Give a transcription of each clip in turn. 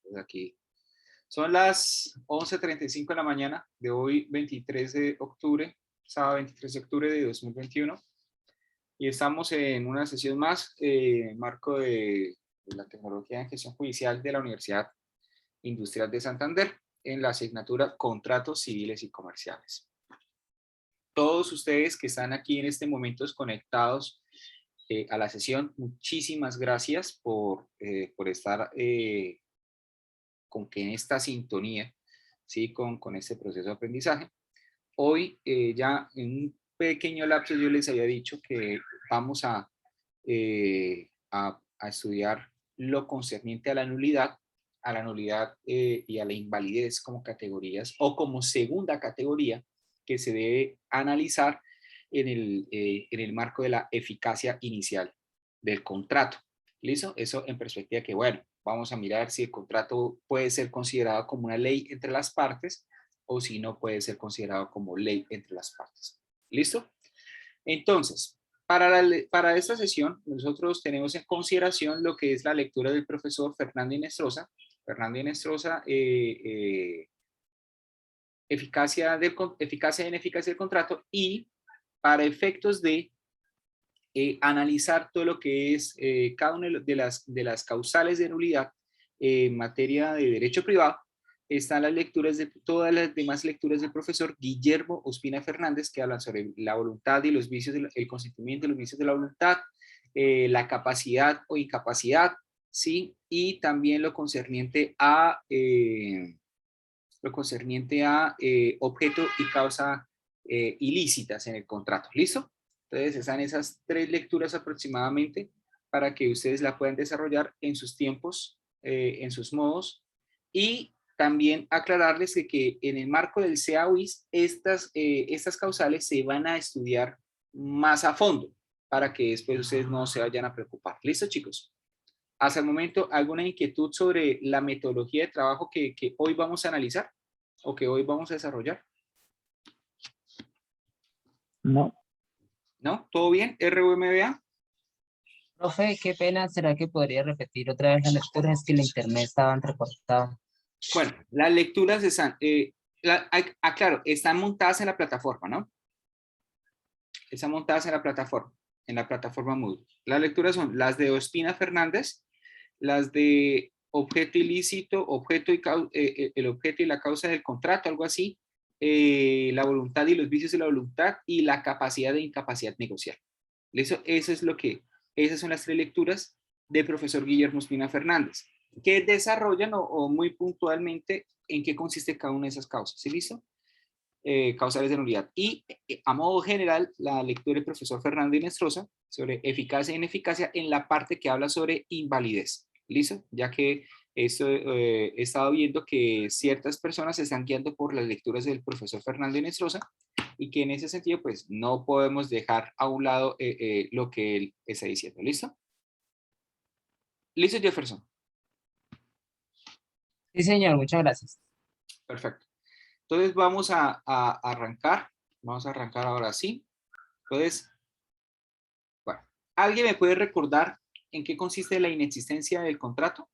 Entonces aquí son las 11:35 de la mañana de hoy, 23 de octubre, sábado 23 de octubre de 2021. Y estamos en una sesión más, marco de la tecnología en gestión judicial de la Universidad Industrial de Santander, en la asignatura Contratos Civiles y Comerciales. Todos ustedes que están aquí en este momento conectados a la sesión, muchísimas gracias por estar con que en esta sintonía, ¿sí? con este proceso de aprendizaje. Hoy ya en un pequeño lapso yo les había dicho que vamos a estudiar lo concerniente a la nulidad y a la invalidez como categorías o como segunda categoría que se debe analizar en el marco de la eficacia inicial del contrato. ¿Listo? Eso en perspectiva que, bueno, vamos a mirar si el contrato puede ser considerado como una ley entre las partes o si no puede ser considerado como ley entre las partes. ¿Listo? Entonces, para esta sesión, nosotros tenemos en consideración lo que es la lectura del profesor Fernando Inestrosa. Fernando Inestrosa, eficacia e ineficacia del contrato, y para efectos de analizar todo lo que es cada una de las causales de nulidad en materia de derecho privado, están las lecturas de todas las demás lecturas del profesor Guillermo Ospina Fernández, que hablan sobre la voluntad y los vicios, el consentimiento y los vicios de la voluntad, la capacidad o incapacidad, ¿sí? Y también lo concerniente a objeto y causa ilícitas en el contrato. ¿Listo? Entonces están esas tres lecturas aproximadamente para que ustedes la puedan desarrollar en sus tiempos, en sus modos, y también aclararles que en el marco del CAUIS estas causales se van a estudiar más a fondo para que después ustedes no se vayan a preocupar. ¿Listo, chicos? Hasta el momento, ¿alguna inquietud sobre la metodología de trabajo que hoy vamos a analizar o que hoy vamos a desarrollar? No. ¿No? ¿Todo bien? ¿RUMBA? Profe, qué pena, ¿será que podría repetir otra vez las lecturas? Es que el internet estaba entrecortado. Bueno, las lecturas están, claro, están montadas en la plataforma, ¿no? Están montadas en la plataforma Moodle. Las lecturas son las de Ospina Fernández, las de objeto ilícito, el objeto y la causa del contrato, algo así, la voluntad y los vicios de la voluntad y la capacidad de incapacidad negociar. Eso es esas son las tres lecturas del profesor Guillermo Ospina Fernández, que desarrollan o muy puntualmente en qué consiste cada una de esas causas. ¿Sí, listo? Causales de nulidad. Y a modo general, la lectura del profesor Fernando Inestrosa sobre eficacia e ineficacia en la parte que habla sobre invalidez. ¿Listo? Ya que he estado viendo que ciertas personas se están guiando por las lecturas del profesor Fernando Inestrosa y que en ese sentido, pues, no podemos dejar a un lado lo que él está diciendo. ¿Listo? ¿Listo, Jefferson? Sí, señor, muchas gracias. Perfecto. Entonces vamos a arrancar. Vamos a arrancar ahora sí. Entonces, bueno, ¿alguien me puede recordar en qué consiste la inexistencia del contrato?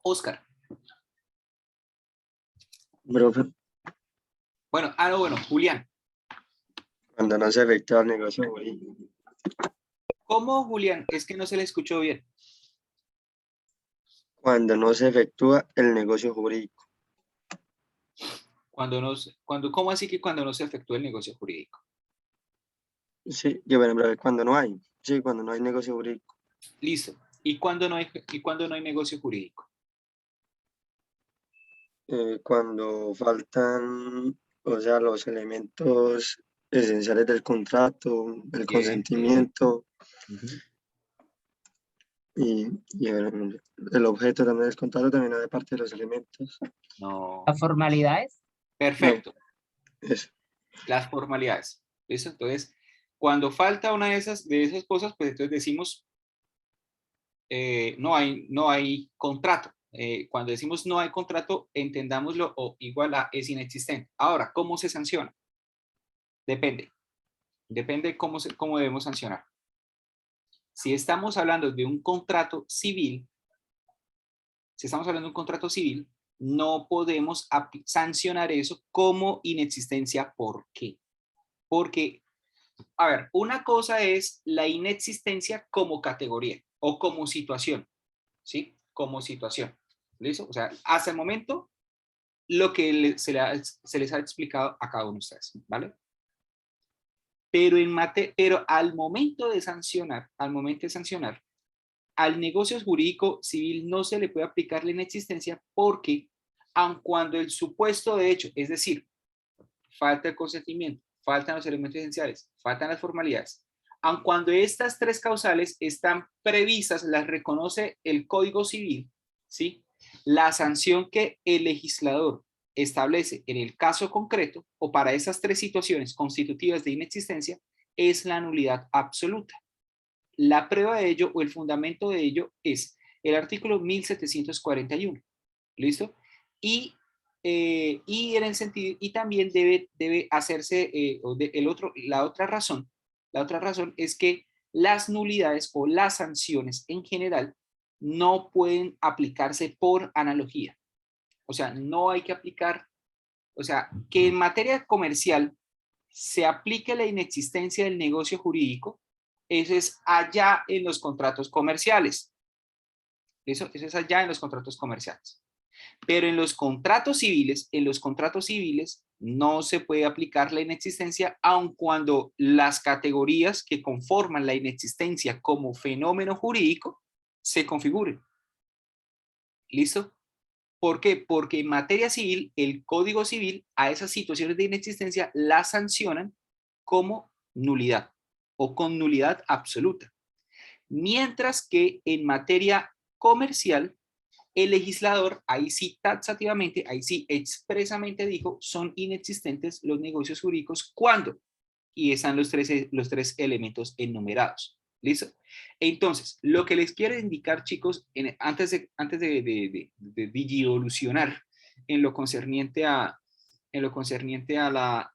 Oscar. Profe, Bueno, bueno, Julián. cuando no se efectúa el negocio jurídico. ¿Cómo, Julián? Es que no se le escuchó bien. Cuando no se efectúa el negocio jurídico. ¿Cómo así que cuando no se efectúa el negocio jurídico? Sí, yo bueno, profe, cuando no hay. Sí, cuando no hay negocio jurídico. Listo. ¿Y cuándo no hay negocio jurídico? Cuando faltan, o sea, los elementos esenciales del contrato, el Bien. consentimiento Uh-huh. y el objeto también del contrato también hace parte de los elementos. No. ¿Las formalidades? Perfecto. No, eso. Las formalidades. ¿Listo? Entonces, cuando falta una de esas cosas, pues entonces decimos no hay contrato. Cuando decimos no hay contrato, entendámoslo o igual a es inexistente. Ahora, ¿cómo se sanciona? Depende. Depende de cómo debemos sancionar. Si estamos hablando de un contrato civil, no podemos sancionar eso como inexistencia. ¿Por qué? Porque, a ver, una cosa es la inexistencia como categoría o como situación, ¿sí? Como situación. ¿Listo? O sea, hasta el momento, lo que se les ha explicado a cada uno de ustedes, ¿vale? Pero al momento de sancionar, al negocio jurídico civil no se le puede aplicar la inexistencia porque, aun cuando el supuesto de hecho, es decir, falta el consentimiento, faltan los elementos esenciales, faltan las formalidades, aun cuando estas tres causales están previstas, las reconoce el Código Civil, ¿sí? La sanción que el legislador establece en el caso concreto o para esas tres situaciones constitutivas de inexistencia es la nulidad absoluta. La prueba de ello o el fundamento de ello es el artículo 1741. ¿Listo? Y en el sentido, y también debe hacerse, la otra razón es que las nulidades o las sanciones en general no pueden aplicarse por analogía. O sea, no hay que aplicar, o sea, que en materia comercial se aplique la inexistencia del negocio jurídico, eso es allá en los contratos comerciales. Eso es allá en los contratos comerciales. Pero en los contratos civiles, no se puede aplicar la inexistencia, aun cuando las categorías que conforman la inexistencia como fenómeno jurídico se configuren. ¿Listo? ¿Por qué? Porque en materia civil, el Código Civil a esas situaciones de inexistencia las sancionan como nulidad o con nulidad absoluta. Mientras que en materia comercial, el legislador, ahí sí taxativamente, ahí sí expresamente dijo, son inexistentes los negocios jurídicos cuando, y están los tres elementos enumerados. ¿Listo? Entonces, lo que les quiero indicar, chicos, antes de digievolucionar en lo concerniente a la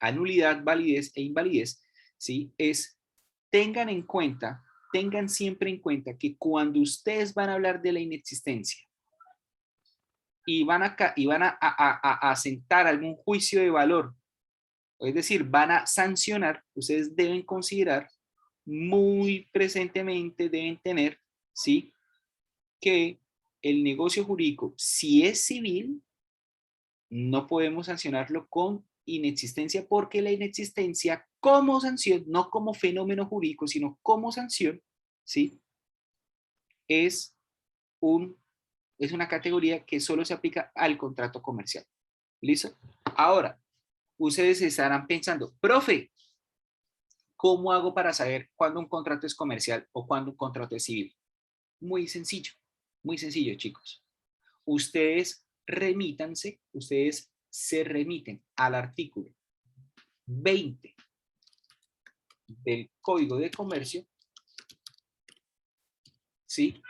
a nulidad, validez e invalidez, ¿sí? Tengan siempre en cuenta que cuando ustedes van a hablar de la inexistencia y van a sentar algún juicio de valor, es decir, van a sancionar, ustedes deben considerar muy presentemente, deben tener, ¿sí? Que el negocio jurídico, si es civil, no podemos sancionarlo con inexistencia porque la inexistencia como sanción, no como fenómeno jurídico, sino como sanción, ¿sí? Es una categoría que solo se aplica al contrato comercial. ¿Listo? Ahora, ustedes estarán pensando, profe, ¿cómo hago para saber cuándo un contrato es comercial o cuándo un contrato es civil? Muy sencillo, chicos. Ustedes se remiten al artículo 20 del Código de Comercio, ¿sí?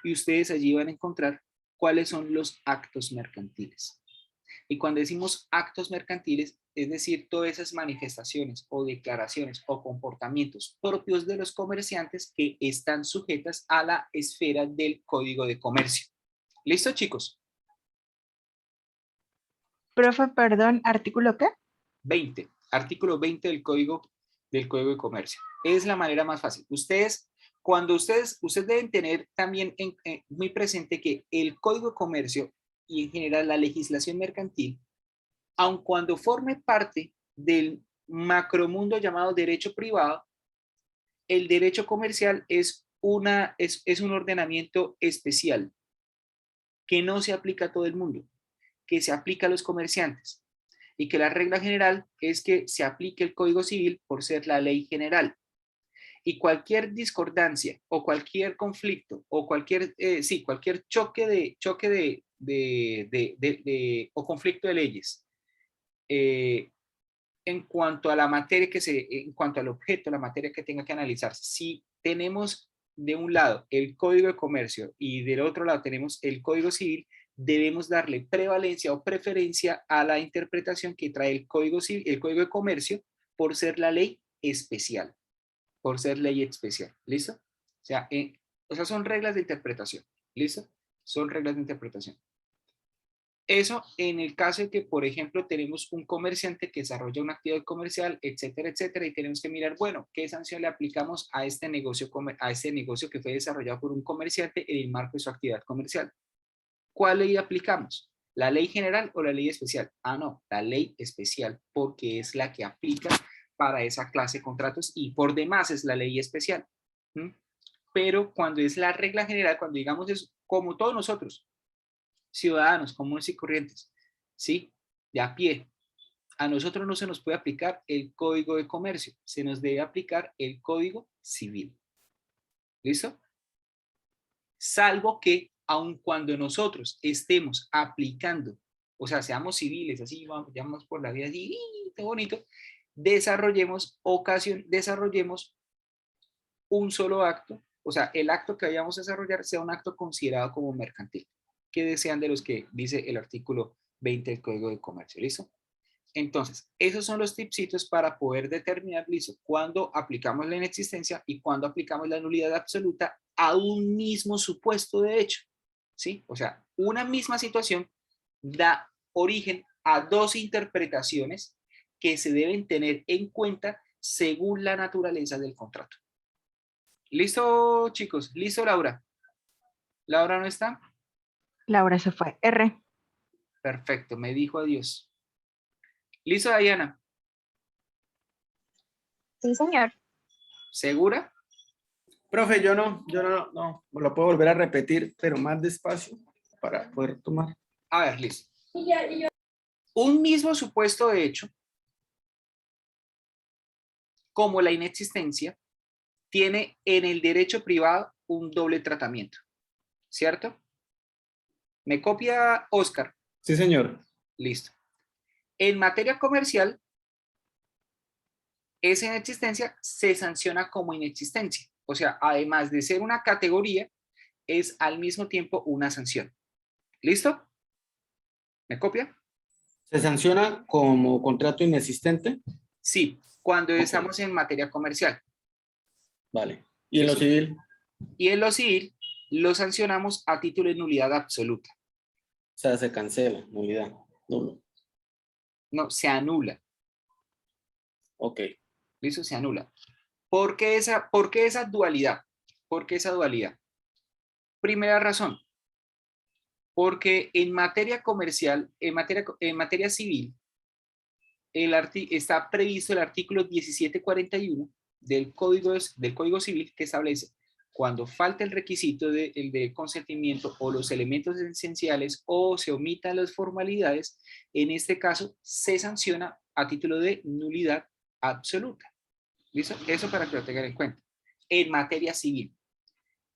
Y ustedes allí van a encontrar cuáles son los actos mercantiles. Y cuando decimos actos mercantiles, es decir, todas esas manifestaciones o declaraciones o comportamientos propios de los comerciantes que están sujetas a la esfera del Código de Comercio. ¿Listo, chicos? Profe, perdón, ¿artículo qué? 20, artículo 20 del Código de Comercio. Es la manera más fácil. Ustedes deben tener también muy presente que el Código de Comercio y en general la legislación mercantil, aun cuando forme parte del macromundo llamado derecho privado, el derecho comercial es un ordenamiento especial que no se aplica a todo el mundo, que se aplica a los comerciantes y que la regla general es que se aplique el Código Civil por ser la ley general. Y cualquier discordancia o cualquier conflicto o cualquier choque o conflicto de leyes en cuanto a la materia en cuanto al objeto, la materia que tenga que analizarse, si tenemos de un lado el Código de Comercio y del otro lado tenemos el Código Civil, debemos darle prevalencia o preferencia a la interpretación que trae el Código Civil, el Código de Comercio, por ser la ley especial, por ser ley especial, ¿listo? O sea, son reglas de interpretación, ¿listo? Son reglas de interpretación. Eso en el caso de que, por ejemplo, tenemos un comerciante que desarrolla una actividad comercial, etcétera, etcétera, y tenemos que mirar, bueno, ¿qué sanción le aplicamos a este negocio que fue desarrollado por un comerciante en el marco de su actividad comercial? ¿Cuál ley aplicamos? ¿La ley general o la ley especial? Ah, no, la ley especial, porque es la que aplica para esa clase de contratos y por demás es la ley especial. ¿Mm? Pero cuando es la regla general, cuando digamos es como todos nosotros, ciudadanos comunes y corrientes, ¿sí? De a pie, a nosotros no se nos puede aplicar el Código de Comercio, se nos debe aplicar el Código Civil. ¿Listo? Salvo que, aun cuando nosotros estemos aplicando, o sea, seamos civiles, así vamos por la vida así, qué bonito, desarrollemos un solo acto, o sea, el acto que vayamos a desarrollar sea un acto considerado como mercantil. ¿Qué desean de los que dice el artículo 20 del Código de Comercio? ¿Listo? Entonces, esos son los tipsitos para poder determinar, listo, cuándo aplicamos la inexistencia y cuándo aplicamos la nulidad absoluta a un mismo supuesto de hecho, ¿sí? O sea, una misma situación da origen a dos interpretaciones que se deben tener en cuenta según la naturaleza del contrato. ¿Listo, chicos? ¿Listo, Laura? ¿Laura no está? Laura se fue. R. Perfecto, me dijo adiós. ¿Listo, Diana? Sí, señor. ¿Segura? Profe, yo no, lo puedo volver a repetir, pero más despacio para poder tomar. A ver, listo. Un mismo supuesto de hecho, como la inexistencia, tiene en el derecho privado un doble tratamiento, ¿cierto? ¿Me copia Oscar? Sí, señor. Listo. En materia comercial, esa inexistencia se sanciona como inexistencia. O sea, además de ser una categoría, es al mismo tiempo una sanción. ¿Listo? ¿Me copia? ¿Se sanciona como contrato inexistente? Sí, cuando estamos en materia comercial. Vale. ¿Y en lo civil? Y en lo civil, lo sancionamos a título de nulidad absoluta. O sea, se cancela, nulidad, nulo. No, se anula. Ok. ¿Listo? Se anula. ¿Por qué esa dualidad? ¿Por qué esa dualidad? Primera razón. Porque en materia comercial, en materia civil, está previsto el artículo 1741 del Código Civil que establece cuando falta el requisito del consentimiento o los elementos esenciales o se omitan las formalidades, en este caso se sanciona a título de nulidad absoluta. ¿Listo? Eso para que lo tengan en cuenta. En materia civil.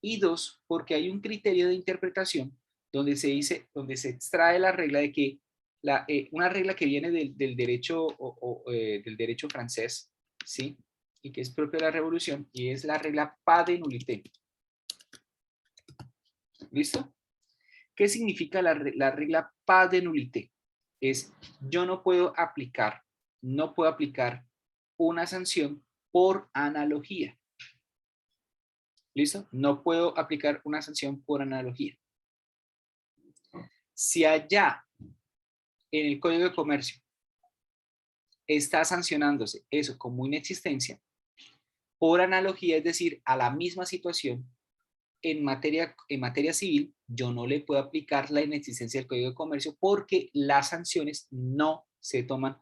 Y dos, porque hay un criterio de interpretación donde se extrae la regla de que una regla que viene del derecho del derecho francés, ¿sí? Y que es propia de la revolución, y es la regla pas de nullité. ¿Listo? ¿Qué significa la regla pas de nullité? Es yo no puedo aplicar una sanción por analogía. ¿Listo? No puedo aplicar una sanción por analogía. Si allá en el Código de Comercio está sancionándose eso como inexistencia, por analogía, es decir, a la misma situación, en materia civil, yo no le puedo aplicar la inexistencia del Código de Comercio porque las sanciones no se toman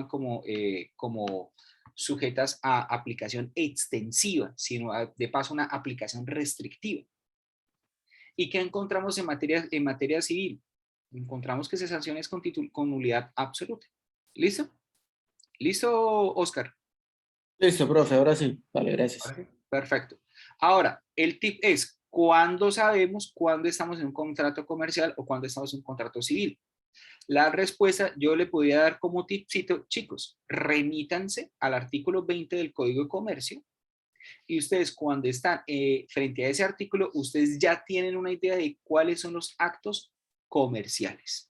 como sujetas a aplicación extensiva, sino de paso una aplicación restrictiva. ¿Y qué encontramos en materia civil? Encontramos que se sanciona con nulidad absoluta. ¿Listo? ¿Listo, Oscar? Listo, profe, ahora sí. Vale, gracias. Perfecto. Ahora, el tip es, ¿cuándo sabemos cuándo estamos en un contrato comercial o cuándo estamos en un contrato civil? La respuesta yo le podría dar como tipcito, chicos, remítanse al artículo 20 del Código de Comercio y ustedes cuando están frente a ese artículo, ustedes ya tienen una idea de cuáles son los actos comerciales.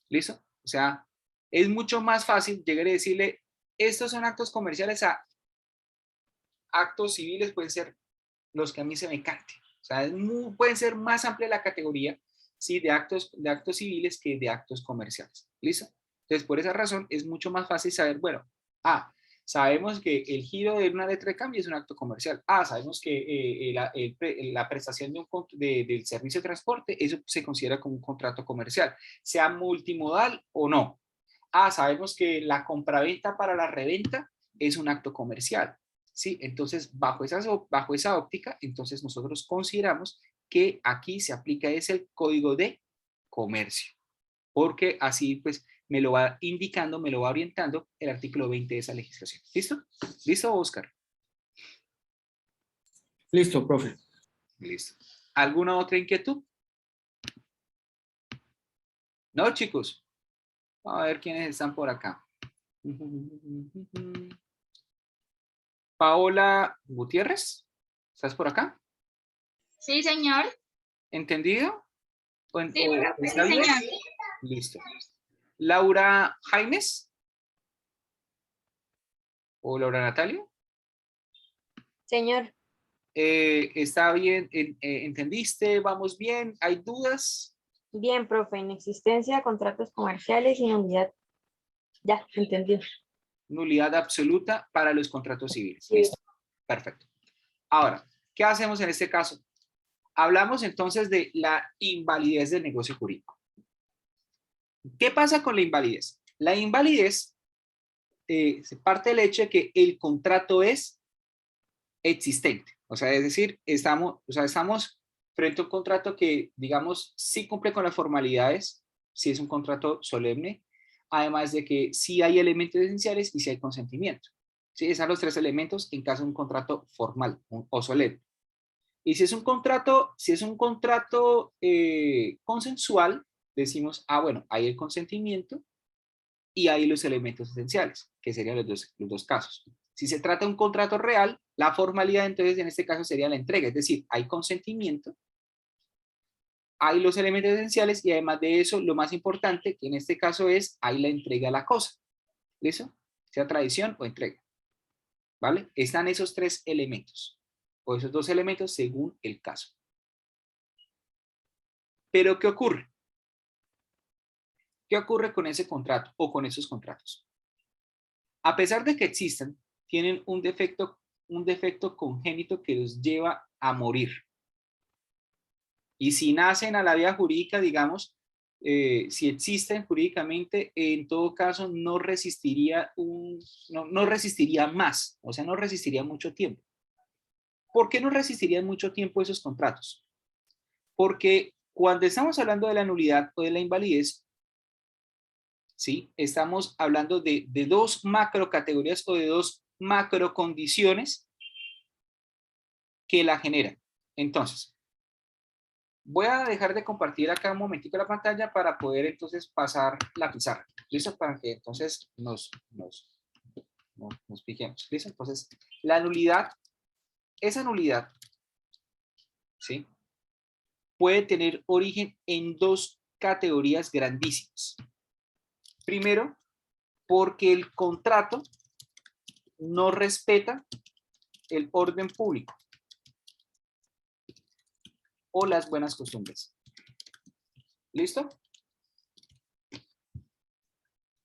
¿Listo? O sea, es mucho más fácil llegar y decirle, estos son actos comerciales a actos civiles, pueden ser los que a mí se me cante. O sea, pueden ser más amplia la categoría, ¿sí? de actos civiles que de actos comerciales. ¿Listo? Entonces, por esa razón, es mucho más fácil saber, bueno, sabemos que el giro de una letra de cambio es un acto comercial. Sabemos que la prestación del servicio de transporte, eso se considera como un contrato comercial, sea multimodal o no. Sabemos que la compraventa para la reventa es un acto comercial. ¿Sí? Entonces, bajo esa óptica, entonces nosotros consideramos que aquí se aplica el código de comercio, porque así pues me lo va indicando, me lo va orientando el artículo 20 de esa legislación. ¿Listo? ¿Listo, Oscar? Listo, profe. Listo. ¿Alguna otra inquietud? No, chicos. Vamos a ver quiénes están por acá. Paola Gutiérrez, ¿estás por acá? Sí, señor. ¿Entendido? Sí, profe, ¿Está sí, bien? señor. Listo. Laura Jaimes. ¿O Laura Natalia? Señor, ¿Está bien? ¿Entendiste? ¿Vamos bien? ¿Hay dudas? bien, profe, inexistencia, contratos comerciales y nulidad. Ya, entendió. Nulidad absoluta para los contratos civiles. Sí. Listo. Perfecto. Ahora, ¿qué hacemos en este caso? Hablamos entonces de la invalidez del negocio jurídico. ¿Qué pasa con la invalidez? La invalidez se parte del hecho de que el contrato es existente. O sea, es decir, estamos frente a un contrato que, digamos, sí cumple con las formalidades, sí es un contrato solemne, además de que sí hay elementos esenciales y sí hay consentimiento. ¿Sí? Esos son los tres elementos en caso de un contrato formal o solemne. Y si es un contrato, consensual, decimos, bueno, hay el consentimiento y hay los elementos esenciales, que serían los dos casos. Si se trata de un contrato real, la formalidad entonces en este caso sería la entrega, es decir, hay consentimiento, hay los elementos esenciales y además de eso, lo más importante, que en este caso es, hay la entrega a la cosa. ¿Listo? Sea tradición o entrega. ¿Vale? Están esos tres elementos, o esos dos elementos según el caso. Pero, ¿qué ocurre? ¿Qué ocurre con ese contrato o con esos contratos? A pesar de que existan, tienen un defecto congénito que los lleva a morir. Y si nacen a la vía jurídica, digamos, si existen jurídicamente, en todo caso no resistiría más, o sea, no resistiría mucho tiempo. ¿Por qué no resistirían mucho tiempo esos contratos? Porque cuando estamos hablando de la nulidad o de la invalidez, ¿sí? Estamos hablando de dos macrocategorías o de dos macrocondiciones que la generan. Entonces, voy a dejar de compartir acá un momentito la pantalla para poder entonces pasar la pizarra. ¿Listo? Para que entonces nos fijemos. ¿Listo? Entonces, la nulidad, esa nulidad, ¿sí? Puede tener origen en dos categorías grandísimas. Primero, porque el contrato no respeta el orden público o las buenas costumbres. ¿Listo?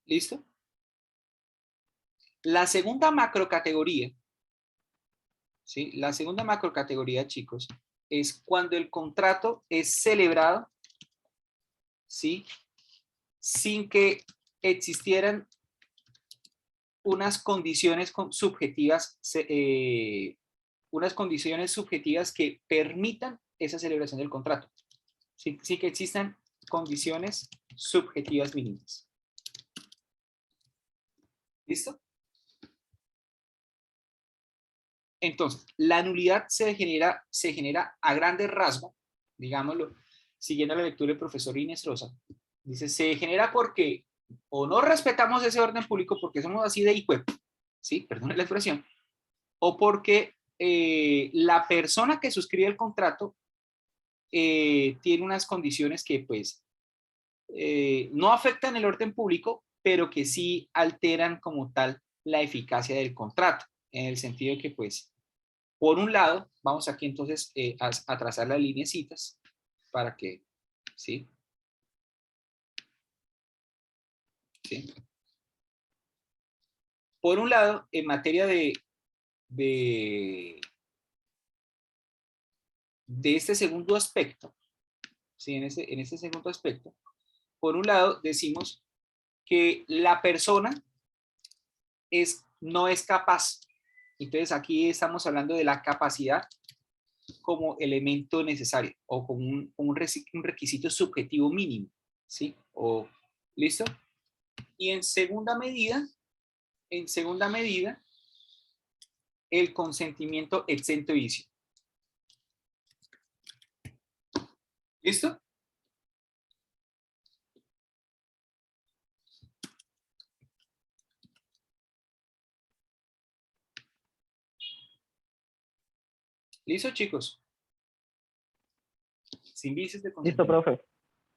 ¿Listo? La segunda macrocategoría, ¿sí? La segunda macrocategoría, chicos, es cuando el contrato es celebrado, ¿sí? Sin que existieran unas condiciones subjetivas, que permitan esa celebración del contrato. Sí que existan condiciones subjetivas mínimas. ¿Listo? Entonces, la nulidad se genera a grandes rasgos, digámoslo, siguiendo la lectura del profesor Inés Rosa. Dice, se genera porque o no respetamos ese orden público porque somos así de hijuep, ¿sí? Perdón la expresión. O porque la persona que suscribe el contrato tiene unas condiciones que pues no afectan el orden público, pero que sí alteran como tal la eficacia del contrato, en el sentido de que pues, por un lado, vamos aquí entonces a trazar las lineecitas para que, ¿sí? ¿Sí? Por un lado, en materia de este segundo aspecto, ¿sí? En este segundo aspecto, por un lado decimos que la persona no es capaz. Entonces aquí estamos hablando de la capacidad como elemento necesario o como un requisito subjetivo mínimo, ¿sí? ¿Listo? Y en segunda medida, el consentimiento exento de vicio. ¿Listo? ¿Listo, chicos? Sin vicios de consentimiento. Listo, profe.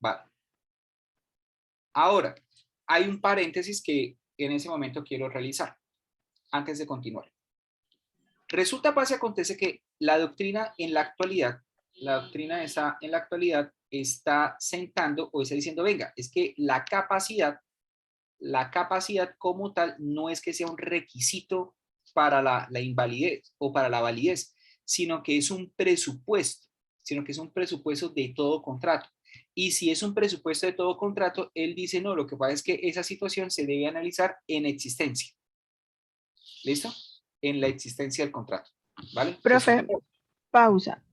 Vale. Ahora, hay un paréntesis que en ese momento quiero realizar antes de continuar. Resulta, pasa y acontece que la doctrina en la actualidad, está sentando o está diciendo, venga, es que la capacidad como tal no es que sea un requisito para la invalidez o para la validez, sino que es un presupuesto, de todo contrato. Y si es un presupuesto de todo contrato, él dice, no, lo que pasa es que esa situación se debe analizar en existencia. ¿Listo? En la existencia del contrato. ¿Vale? Profe, pausa.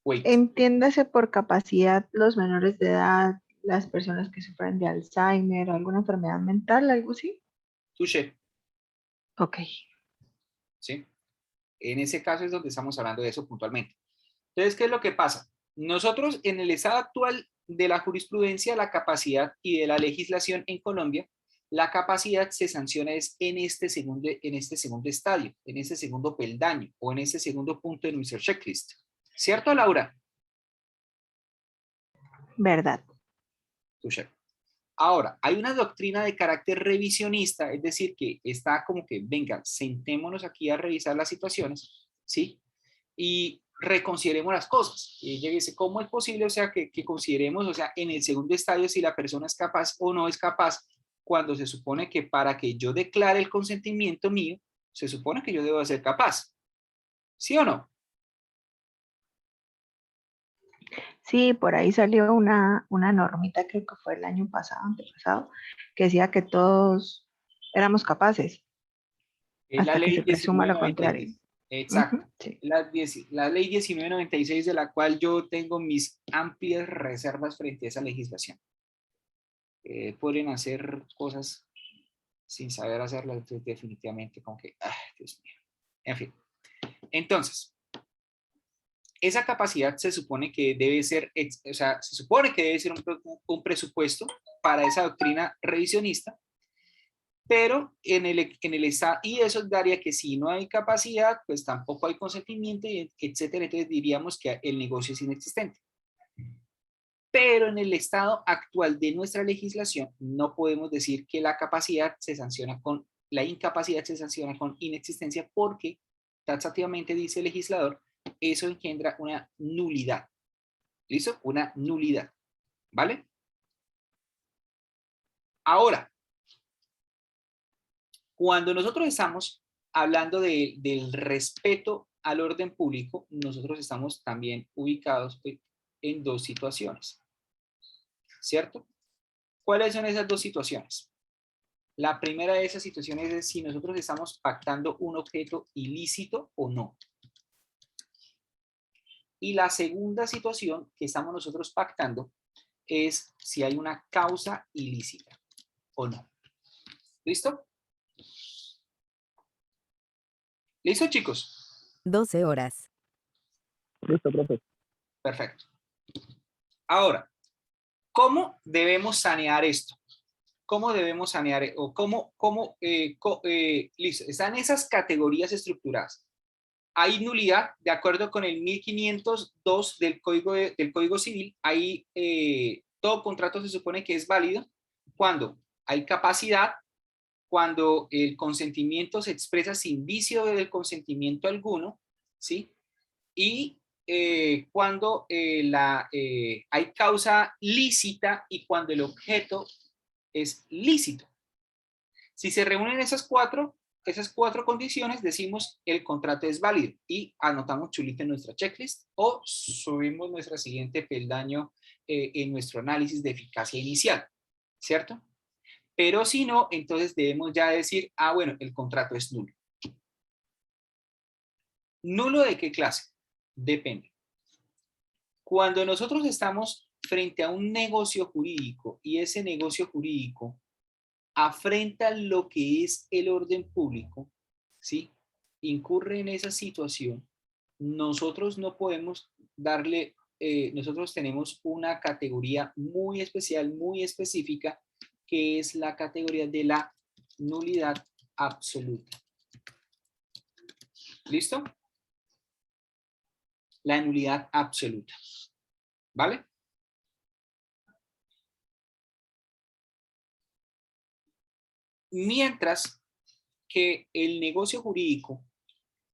Wait. Entiéndase por capacidad los menores de edad, las personas que sufren de Alzheimer, alguna enfermedad mental, algo así. Touché. Ok. ¿Sí? En ese caso es donde estamos hablando de eso puntualmente. Entonces, ¿qué es lo que pasa? Nosotros en el estado actual de la jurisprudencia, la capacidad y de la legislación en Colombia, la capacidad se sanciona es en este segundo estadio, en este segundo peldaño o en este segundo punto de nuestro checklist. ¿Cierto, Laura? Verdad. Touché. Ahora, hay una doctrina de carácter revisionista, es decir, que está como que, venga, sentémonos aquí a revisar las situaciones, ¿sí? Y reconsideremos las cosas. Y ella dice, ¿cómo es posible, o sea, que consideremos, o sea, en el segundo estadio si la persona es capaz o no es capaz, cuando se supone que para que yo declare el consentimiento mío, se supone que yo debo ser capaz? ¿Sí o no? Sí, por ahí salió una normita, creo que fue el año pasado, antepasado, que decía que todos éramos capaces, Es la hasta que ley se presuma lo 1996. contrario. Exacto. Ujú, sí. La ley 1996, de la cual yo tengo mis amplias reservas frente a esa legislación. Pueden hacer cosas sin saber hacerlas, entonces definitivamente como que, Dios mío. En fin. Entonces, esa capacidad se supone que debe ser, o sea, se supone que debe ser un presupuesto para esa doctrina revisionista, pero en el estado, y eso daría que si no hay capacidad, pues tampoco hay consentimiento, etcétera. Entonces diríamos que el negocio es inexistente. Pero en el estado actual de nuestra legislación no podemos decir que la incapacidad se sanciona con inexistencia, porque taxativamente dice el legislador, eso engendra una nulidad. ¿Listo? Una nulidad. ¿Vale? Ahora, cuando nosotros estamos hablando del respeto al orden público, nosotros estamos también ubicados en dos situaciones. ¿Cierto? ¿Cuáles son esas dos situaciones? La primera de esas situaciones es si nosotros estamos pactando un objeto ilícito o no. Y la segunda situación que estamos nosotros pactando es si hay una causa ilícita o no. ¿Listo? ¿Listo, chicos? 12 horas. Listo, profe. Perfecto. Ahora, ¿cómo debemos sanear esto? ¿Cómo debemos sanear o listo? Están esas categorías estructuradas. hay nulidad, de acuerdo con el 1502 del Código Civil, hay, todo contrato se supone que es válido cuando hay capacidad, cuando el consentimiento se expresa sin vicio del consentimiento alguno, ¿sí? Y cuando hay causa lícita y cuando el objeto es lícito. Si se reúnen esas cuatro condiciones, decimos el contrato es válido y anotamos chulito en nuestra checklist o subimos nuestra siguiente peldaño en nuestro análisis de eficacia inicial, ¿cierto? Pero si no, entonces debemos ya decir, ah, bueno, el contrato es nulo. ¿Nulo de qué clase? Depende. Cuando nosotros estamos frente a un negocio jurídico y ese negocio jurídico afrenta lo que es el orden público, ¿sí? Incurre en esa situación, nosotros no podemos darle, nosotros tenemos una categoría muy especial, muy específica, que es la categoría de la nulidad absoluta. ¿Listo? La nulidad absoluta. ¿Vale? Mientras que el negocio jurídico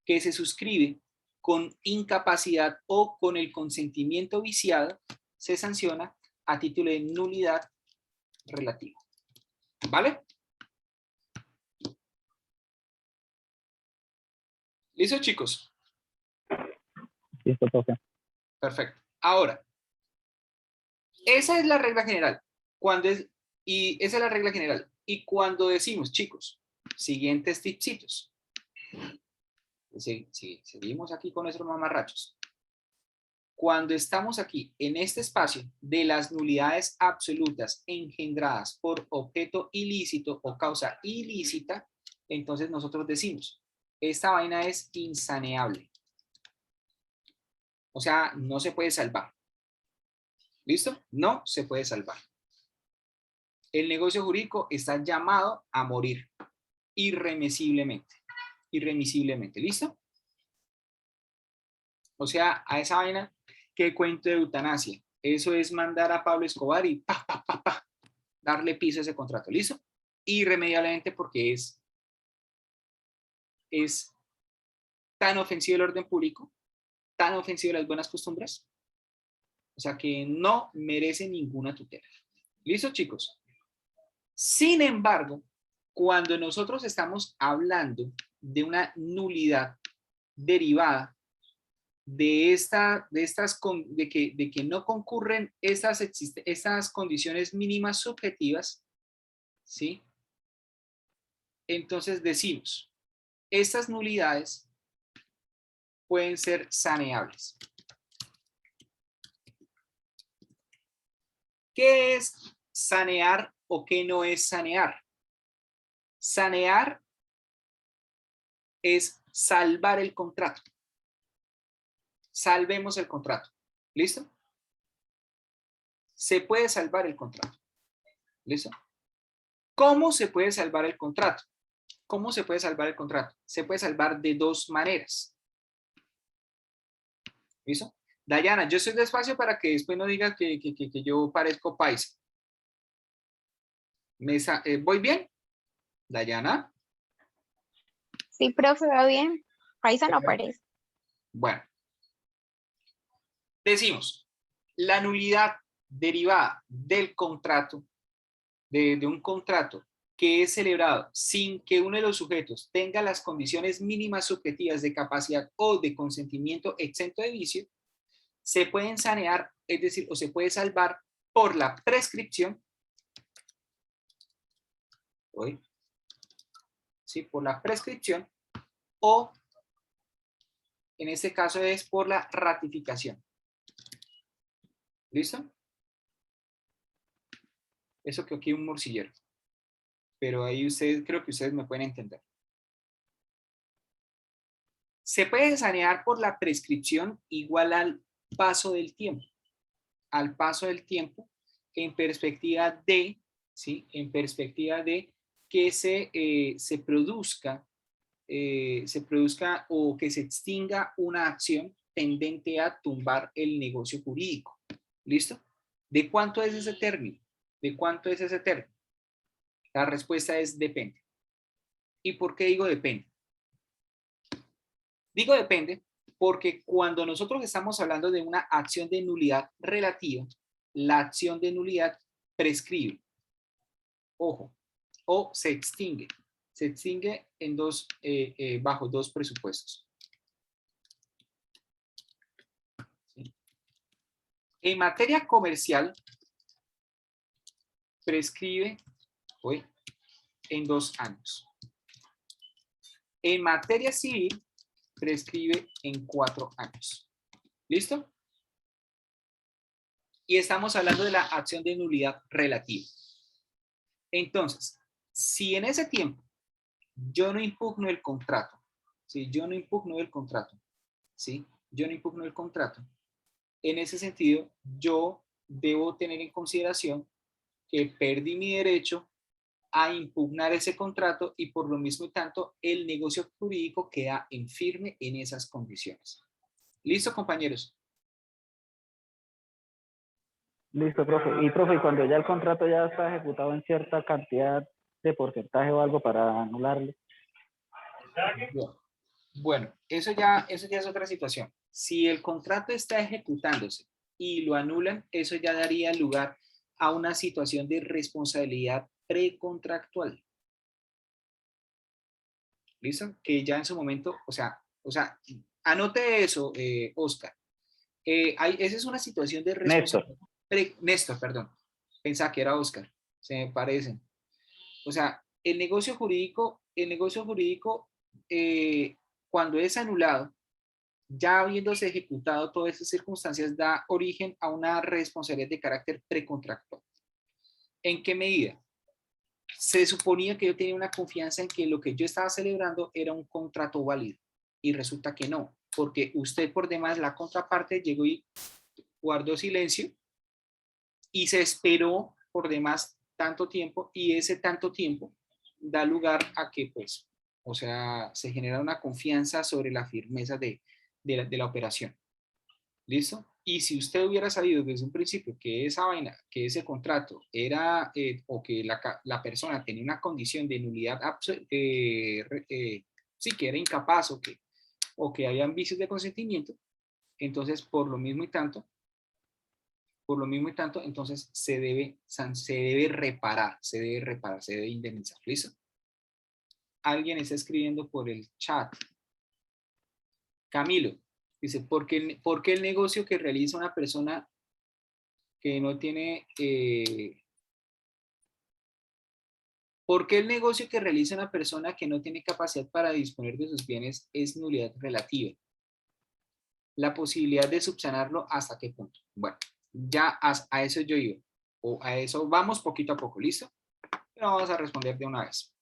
que se suscribe con incapacidad o con el consentimiento viciado se sanciona a título de nulidad relativa. ¿Vale? ¿Listo, chicos? Listo, profe. Perfecto. Ahora, esa es la regla general. Esa es la regla general. Y cuando decimos, chicos, siguientes tipsitos. Seguimos aquí con nuestros mamarrachos. Cuando estamos aquí en este espacio de las nulidades absolutas engendradas por objeto ilícito o causa ilícita, entonces nosotros decimos, esta vaina es insaneable. O sea, no se puede salvar. ¿Listo? No se puede salvar. El negocio jurídico está llamado a morir irremisiblemente. Irremisiblemente. ¿Listo? O sea, a esa vaina, ¿qué cuento de eutanasia? Eso es mandar a Pablo Escobar y darle piso a ese contrato. ¿Listo? Irremediablemente porque es tan ofensivo el orden público, tan ofensivo las buenas costumbres, o sea que no merece ninguna tutela. ¿Listo, chicos? Sin embargo, cuando nosotros estamos hablando de una nulidad derivada de que no concurren estas condiciones mínimas subjetivas, ¿sí? Entonces decimos, estas nulidades pueden ser saneables. ¿Qué es sanear o qué no es sanear? Sanear es salvar el contrato. Salvemos el contrato. ¿Listo? Se puede salvar el contrato. ¿Listo? ¿Cómo se puede salvar el contrato? ¿Cómo se puede salvar el contrato? Se puede salvar de dos maneras. ¿Listo? Dayana, yo estoy despacio para que después no digas que yo parezco paisa. ¿Voy bien? Dayana. Sí, profe, va bien. Paisa no parece. Bueno. Decimos, la nulidad derivada del contrato, de un contrato que es celebrado sin que uno de los sujetos tenga las condiciones mínimas subjetivas de capacidad o de consentimiento exento de vicio, se pueden sanear, es decir, o se puede salvar por la prescripción, ¿sí? Por la prescripción o en este caso es por la ratificación. ¿Listo? Eso que aquí un morcillero. Pero ahí creo que ustedes me pueden entender. Se puede sanear por la prescripción igual al paso del tiempo. Al paso del tiempo en perspectiva de, ¿sí? En perspectiva de que se produzca se produzca o que se extinga una acción tendente a tumbar el negocio jurídico. ¿Listo? ¿De cuánto es ese término? ¿De cuánto es ese término? La respuesta es depende. ¿Y por qué digo depende? Digo depende porque cuando nosotros estamos hablando de una acción de nulidad relativa, la acción de nulidad prescribe. Ojo, o se extingue. Se extingue en bajo dos presupuestos. ¿Sí? En materia comercial, prescribe en 2 años. En materia civil, prescribe en 4 años. ¿Listo? Y estamos hablando de la acción de nulidad relativa. Entonces, si en ese tiempo yo no impugno el contrato, ¿sí? Yo no impugno el contrato, ¿sí? Yo no impugno el contrato. En ese sentido, yo debo tener en consideración que perdí mi derecho a impugnar ese contrato y por lo mismo tanto el negocio jurídico queda en firme en esas condiciones. ¿Listo, compañeros? Listo, profe. Y profe, cuando ya el contrato ya está ejecutado en cierta cantidad de porcentaje o algo para anularlo. Bueno, eso ya es otra situación. Si el contrato está ejecutándose y lo anulan, eso ya daría lugar a una situación de responsabilidad precontractual. ¿Listo? Que ya en su momento, o sea, anote eso, Oscar. Esa es una situación de responsabilidad. Néstor, perdón. Pensaba que era Oscar. Se me parecen. O sea, el negocio jurídico, cuando es anulado, ya habiéndose ejecutado todas esas circunstancias, da origen a una responsabilidad de carácter precontractual. ¿En qué medida? Se suponía que yo tenía una confianza en que lo que yo estaba celebrando era un contrato válido y resulta que no, porque usted por demás, la contraparte, llegó y guardó silencio y se esperó por demás tanto tiempo y ese tanto tiempo da lugar a que pues, o sea, se genera una confianza sobre la firmeza de la operación. ¿Listo? Y si usted hubiera sabido desde un principio que esa vaina, que ese contrato era, o que la persona tenía una condición de nulidad, sí, que era incapaz o que habían vicios de consentimiento, entonces por lo mismo y tanto, entonces se debe reparar, se debe indemnizar. ¿Listo? Alguien está escribiendo por el chat. Camilo. Dice, ¿por qué el negocio que realiza una persona que no tiene... ¿por qué el negocio que realiza una persona que no tiene capacidad para disponer de sus bienes es nulidad relativa? La posibilidad de subsanarlo, ¿hasta qué punto? Bueno, ya a eso yo iba. O a eso vamos poquito a poco, ¿listo? Pero vamos a responder de una vez.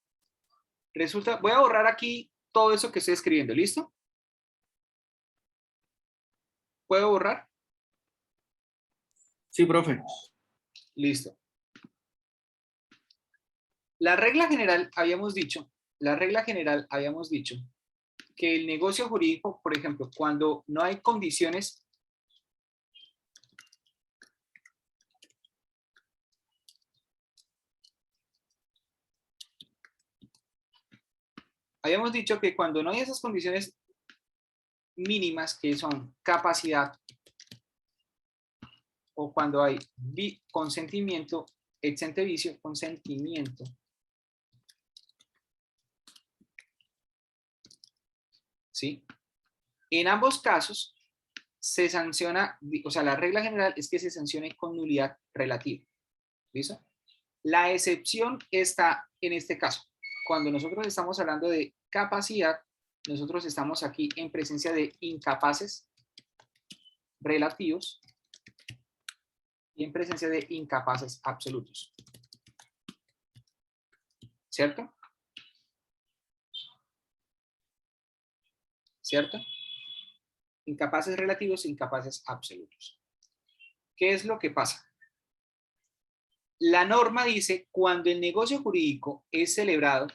Resulta, voy a borrar aquí todo eso que estoy escribiendo, ¿listo? ¿Puedo borrar? Sí, profe. Listo. La regla general habíamos dicho que el negocio jurídico, por ejemplo, cuando no hay condiciones, habíamos dicho que cuando no hay esas condiciones mínimas que son capacidad o cuando hay consentimiento, exente vicio, consentimiento, ¿sí? En ambos casos se sanciona, o sea, la regla general es que se sancione con nulidad relativa. ¿Listo? La excepción está en este caso. Cuando nosotros estamos hablando de capacidad, nosotros estamos aquí en presencia de incapaces relativos y en presencia de incapaces absolutos. ¿Cierto? ¿Cierto? Incapaces relativos e incapaces absolutos. ¿Qué es lo que pasa? La norma dice, cuando el negocio jurídico es celebrado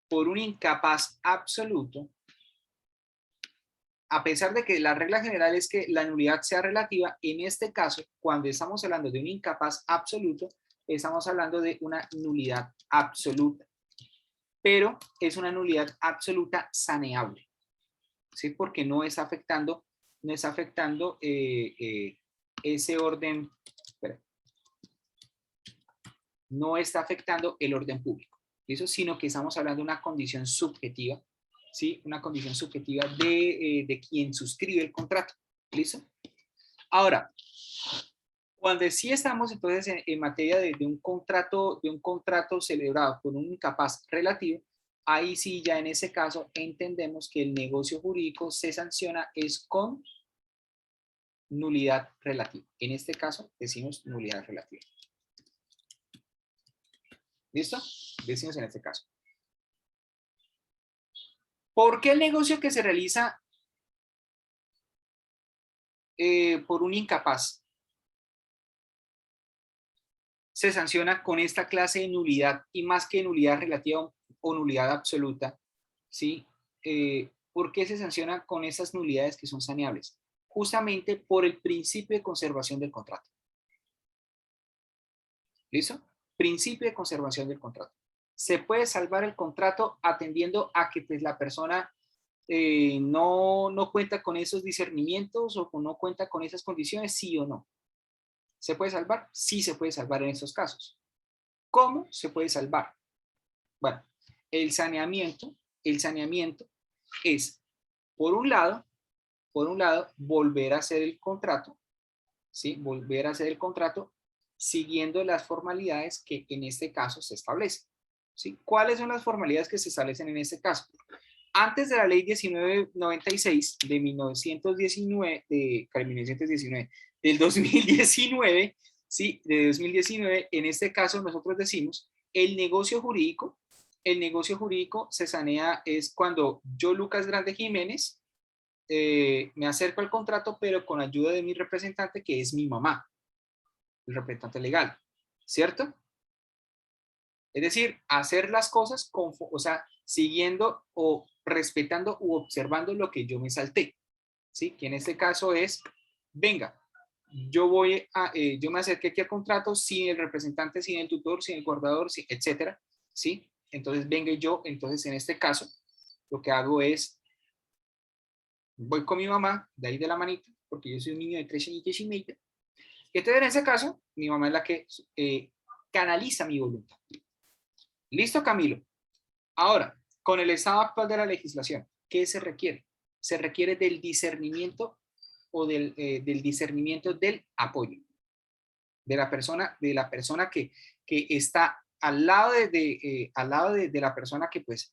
por un incapaz absoluto, a pesar de que la regla general es que la nulidad sea relativa, en este caso, cuando estamos hablando de un incapaz absoluto, estamos hablando de una nulidad absoluta, pero es una nulidad absoluta saneable, ¿sí? Porque no está afectando ese orden, espera, no está afectando el orden público, ¿listo? Sino que estamos hablando de una condición subjetiva, ¿sí? Una condición subjetiva de quien suscribe el contrato, ¿listo? Ahora, cuando sí estamos entonces en materia de un contrato celebrado con un incapaz relativo, ahí sí ya en ese caso entendemos que el negocio jurídico se sanciona es con nulidad relativa. En este caso decimos nulidad relativa. ¿Listo? Decimos en este caso. ¿Por qué el negocio que se realiza por un incapaz se sanciona con esta clase de nulidad y más que nulidad relativa o nulidad absoluta? ¿Sí? ¿Por qué se sanciona con esas nulidades que son saneables? Justamente por el principio de conservación del contrato. ¿Listo? Principio de conservación del contrato. Se puede salvar el contrato atendiendo a que pues, la persona no cuenta con esos discernimientos o no cuenta con esas condiciones, sí o no. ¿Se puede salvar? Sí se puede salvar en estos casos. ¿Cómo se puede salvar? Bueno, el saneamiento es, por un lado, volver a hacer el contrato, ¿sí? Volver a hacer el contrato siguiendo las formalidades que en este caso se establecen, ¿sí? ¿Cuáles son las formalidades que se establecen en este caso? Antes de la ley 1996 de 1919, del 2019, ¿sí? De 2019, en este caso nosotros decimos, el negocio jurídico se sanea es cuando yo, Lucas Grande Jiménez, me acerco al contrato, pero con ayuda de mi representante, que es mi mamá, el representante legal, ¿cierto? Es decir, hacer las cosas, o sea, siguiendo o respetando u observando lo que yo me salté, ¿sí? Que en este caso es, venga, yo me acerqué aquí al contrato sin el representante, sin el tutor, sin el guardador, etcétera, ¿sí? Entonces, venga yo, entonces en este caso, lo que hago es, voy con mi mamá, de ahí de la manita, porque yo soy un niño de 3 años y medio. Entonces, en ese caso, mi mamá es la que canaliza mi voluntad. ¿Listo, Camilo? Ahora, con el estado actual de la legislación, ¿qué se requiere? Se requiere del discernimiento o del discernimiento del apoyo. De la persona que está al lado de la persona que, pues,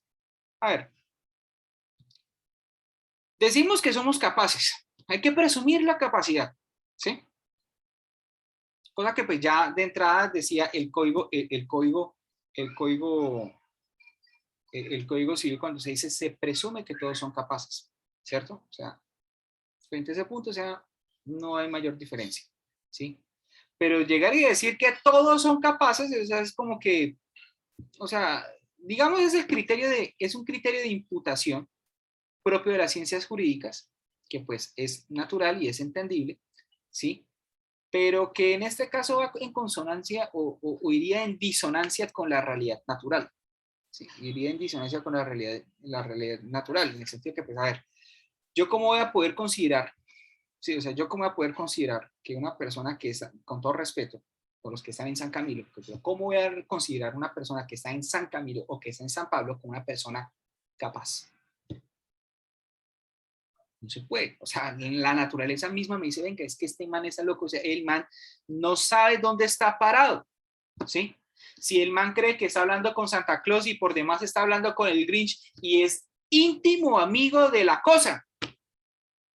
a ver, decimos que somos capaces. Hay que presumir la capacidad, ¿sí? Cosa que pues ya de entrada decía el código civil cuando se dice se presume que todos son capaces, ¿cierto? O sea, frente a ese punto, o sea, no hay mayor diferencia, ¿sí? Pero llegar y decir que todos son capaces, o sea, es como que, o sea, digamos es un criterio de imputación propio de las ciencias jurídicas, que pues es natural y es entendible, ¿sí? Pero que en este caso va en consonancia o iría en disonancia con la realidad natural. ¿Sí? Iría en disonancia con la realidad natural, en el sentido que, pues, a ver, yo cómo voy a poder considerar, sí, o sea, yo cómo voy a poder considerar que una persona que está, con todo respeto, por los que están en San Camilo, ¿cómo voy a considerar una persona que está en San Camilo o que está en San Pablo como una persona capaz? No se puede, o sea, en la naturaleza misma me dice, venga, es que este man está loco, o sea, el man no sabe dónde está parado, ¿sí? Si el man cree que está hablando con Santa Claus y por demás está hablando con el Grinch y es íntimo amigo de la cosa,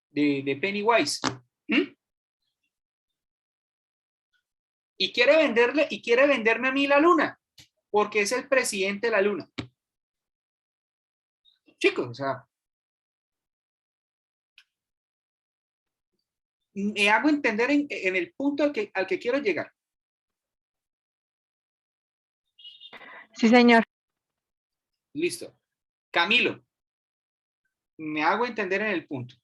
de Pennywise, ¿Mm? y quiere venderme a mí la luna, porque es el presidente de la luna. Chicos, o sea, me hago entender en el punto al que quiero llegar. Sí, señor. Listo. Camilo, me hago entender en el punto.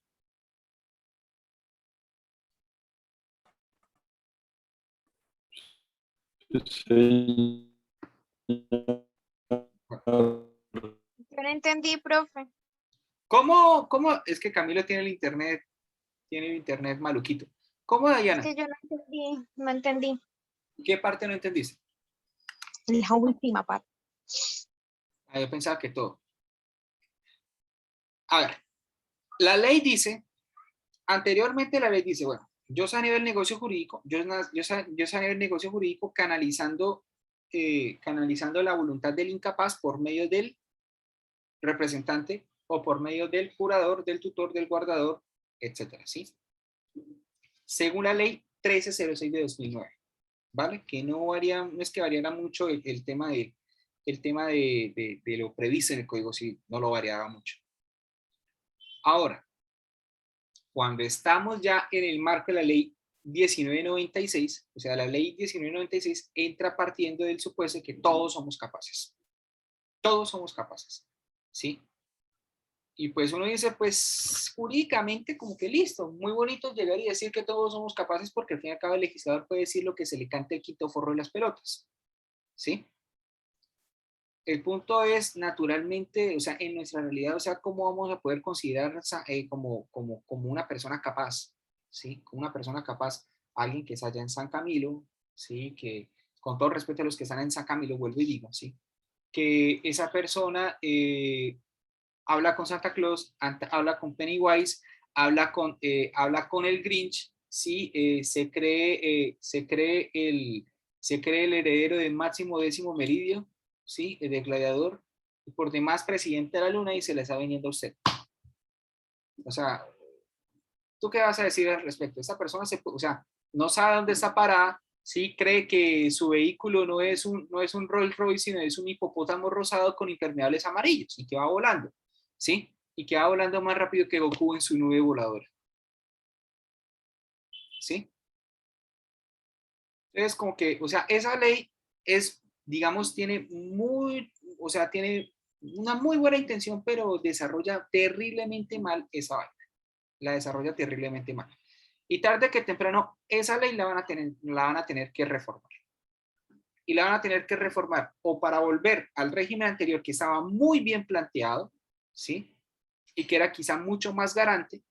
Yo no entendí, profe. ¿Cómo? Es que Camilo tiene el internet maluquito. ¿Cómo, Es Dayana? que yo no entendí ¿Qué parte no entendiste? la última parte. Ah, yo pensaba que todo. A ver, la ley dice, anteriormente la ley dice, bueno, yo saneo el negocio jurídico, yo saneo el negocio jurídico canalizando la voluntad del incapaz por medio del representante o por medio del curador, del tutor, del guardador, etcétera, ¿sí? Según la ley 1306 de 2009, ¿vale? Que no es que variara mucho el tema de lo previsto en el Código Civil, no lo variaba mucho. Ahora, cuando estamos ya en el marco de la ley 1996, o sea, la ley 1996 entra partiendo del supuesto de que todos somos capaces. Todos somos capaces, ¿sí? Y pues uno dice, pues jurídicamente como que listo, muy bonito llegar y decir que todos somos capaces porque al fin y al cabo el legislador puede decir lo que se le cante el quinto forro de las pelotas, ¿sí? El punto es naturalmente, o sea, en nuestra realidad, o sea, cómo vamos a poder considerar como una persona capaz, ¿sí? Como una persona capaz, alguien que está allá en San Camilo, ¿sí? Que con todo respeto a los que están en San Camilo, vuelvo y digo, ¿sí? Que esa persona habla con Santa Claus, habla con Pennywise, habla con el Grinch, ¿sí? Se cree el heredero de Máximo Décimo Meridio, ¿sí? De Gladiador, y por demás presidente de la Luna y se le está viniendo a usted. O sea, ¿tú qué vas a decir al respecto? Esa persona o sea, no sabe dónde está parada, sí cree que su vehículo no es un Rolls Royce, sino es un hipopótamo rosado con impermeables amarillos y que va volando, ¿sí? Y que va volando más rápido que Goku en su nube voladora. ¿Sí? Entonces, como que, o sea, esa ley es, digamos, tiene una muy buena intención, pero desarrolla terriblemente mal esa vaina. La desarrolla terriblemente mal. Y tarde que temprano, esa ley la van a tener que reformar. Y la van a tener que reformar o para volver al régimen anterior que estaba muy bien planteado, ¿sí? Y que era quizá mucho más garante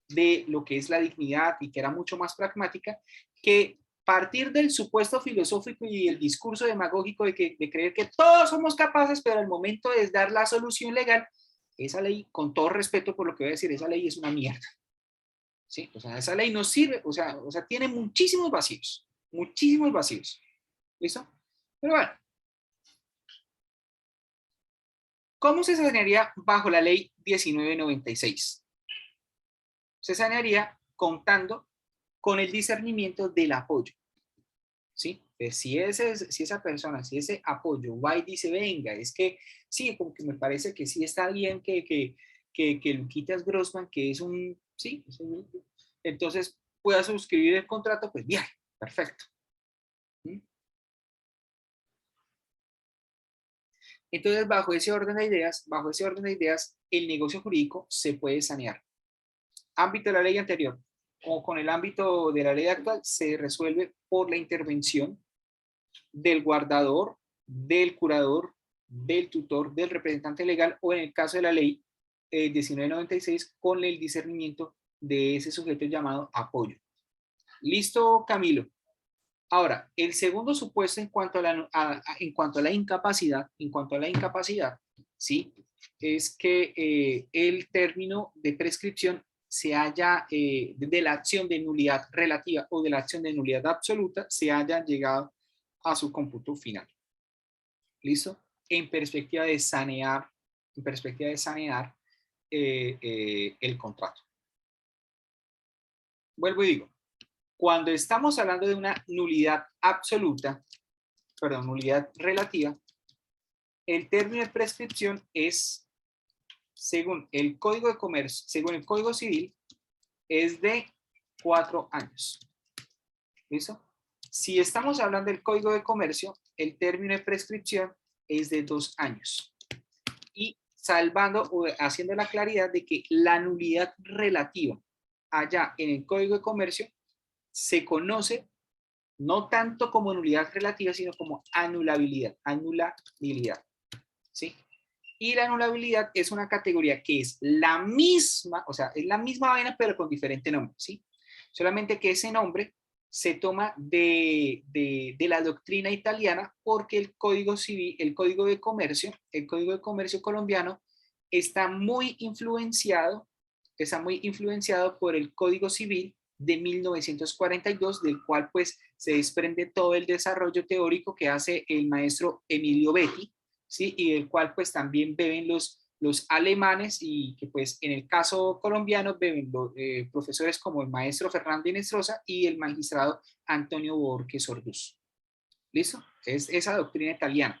de lo que es la dignidad y que era mucho más pragmática, que partir del supuesto filosófico y el discurso demagógico de creer que todos somos capaces, pero al momento de dar la solución legal, esa ley, con todo respeto por lo que voy a decir, esa ley es una mierda. ¿Sí? O sea, esa ley no sirve, o sea, tiene muchísimos vacíos. ¿Listo? Pero bueno. ¿Cómo se sanearía bajo la ley 1996? Se sanearía contando con el discernimiento del apoyo. ¿Sí? Pues si esa persona, si ese apoyo va y dice, venga, es que sí, como que me parece que sí está bien que Luquitas Grossman, que es un, sí, entonces pueda suscribir el contrato, pues bien, perfecto. ¿Mm? Entonces, bajo ese orden de ideas, el negocio jurídico se puede sanear. Ámbito de la ley anterior, o con el ámbito de la ley actual, se resuelve por la intervención del guardador, del curador, del tutor, del representante legal, o en el caso de la ley 1996, con el discernimiento de ese sujeto llamado apoyo. ¿Listo, Camilo? Ahora, el segundo supuesto en cuanto a la incapacidad, ¿sí? Es que el término de prescripción se haya, de la acción de nulidad relativa o de la acción de nulidad absoluta, se haya llegado a su cómputo final. ¿Listo? En perspectiva de sanear el contrato. Vuelvo y digo, cuando estamos hablando de una nulidad nulidad relativa, el término de prescripción es, según el Código de Comercio, según el Código Civil, es de 4 años. ¿Listo? Si estamos hablando del Código de Comercio, el término de prescripción es de 2 años. Y salvando o haciendo la claridad de que la nulidad relativa allá en el Código de Comercio se conoce no tanto como nulidad relativa, sino como anulabilidad, ¿sí? Y la anulabilidad es una categoría que es la misma, o sea, es la misma vaina, pero con diferente nombre, ¿sí? Solamente que ese nombre se toma de la doctrina italiana porque el Código Civil, el Código de Comercio colombiano está muy influenciado por el Código Civil de 1942, del cual pues se desprende todo el desarrollo teórico que hace el maestro Emilio Betti, ¿sí? Y del cual pues también beben los alemanes y que pues en el caso colombiano beben los profesores como el maestro Fernando Inestrosa y el magistrado Antonio Borges Orduz. ¿Listo? Es esa doctrina italiana.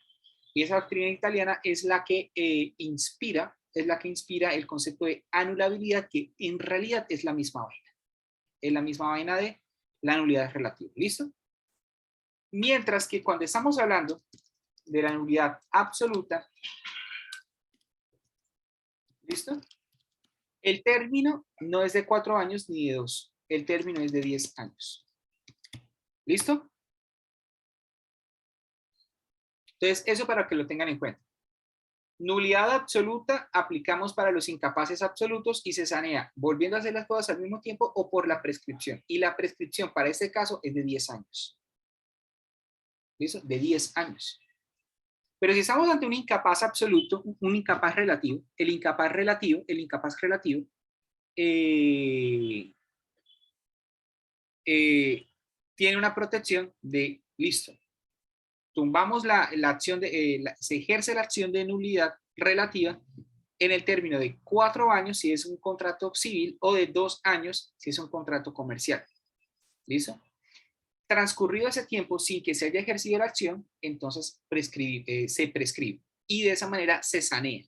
Y esa doctrina italiana es la que inspira el concepto de anulabilidad, que en realidad es la misma vaina. Es la misma vaina de la nulidad relativa. ¿Listo? Mientras que cuando estamos hablando de la nulidad absoluta, ¿listo? El término no es de 4 años ni de 2. El término es de 10 años. ¿Listo? Entonces, eso para que lo tengan en cuenta. Nulidad absoluta aplicamos para los incapaces absolutos y se sanea volviendo a hacer las cosas al mismo tiempo o por la prescripción. Y la prescripción para este caso es de 10 años. ¿Listo? De 10 años. Pero si estamos ante un incapaz absoluto, un incapaz relativo, el incapaz relativo tiene una protección de, listo, tumbamos la acción se ejerce la acción de nulidad relativa en el término de 4 años si es un contrato civil o de 2 años si es un contrato comercial. ¿Listo? Transcurrido ese tiempo sin que se haya ejercido la acción, entonces se prescribe y de esa manera se sanea.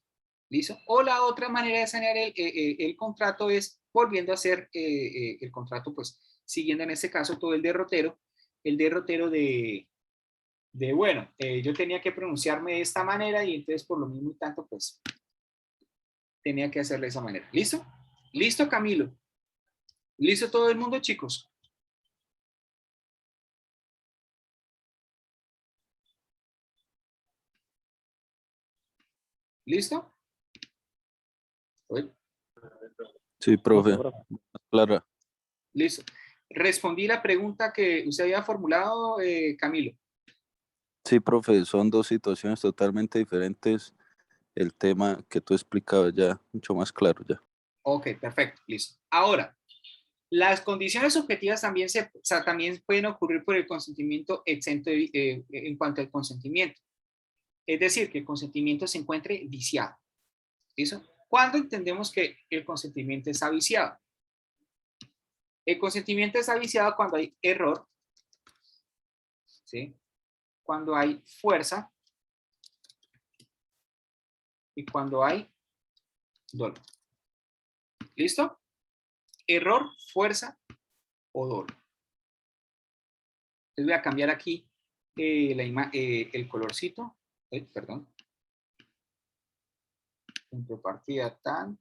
¿Listo? O la otra manera de sanear el contrato es volviendo a hacer el contrato, pues siguiendo en este caso todo el derrotero de bueno, yo tenía que pronunciarme de esta manera y entonces por lo mismo y tanto, pues tenía que hacerlo de esa manera. ¿Listo? ¿Listo, Camilo? ¿Listo todo el mundo, chicos? ¿Listo? Sí, profe. Clara. Listo. Respondí la pregunta que usted había formulado, Camilo. Sí, profe, son dos situaciones totalmente diferentes. El tema que tú explicabas ya, mucho más claro ya. Ok, perfecto, listo. Ahora, las condiciones objetivas también, también pueden ocurrir por el consentimiento exento en cuanto al consentimiento. Es decir, que el consentimiento se encuentre viciado. ¿Listo? ¿Cuándo entendemos que el consentimiento está viciado? El consentimiento está viciado cuando hay error, ¿sí? Cuando hay fuerza y cuando hay dolor. ¿Listo? Error, fuerza o dolor. Les voy a cambiar aquí el colorcito. Perdón. Punto de partida tan.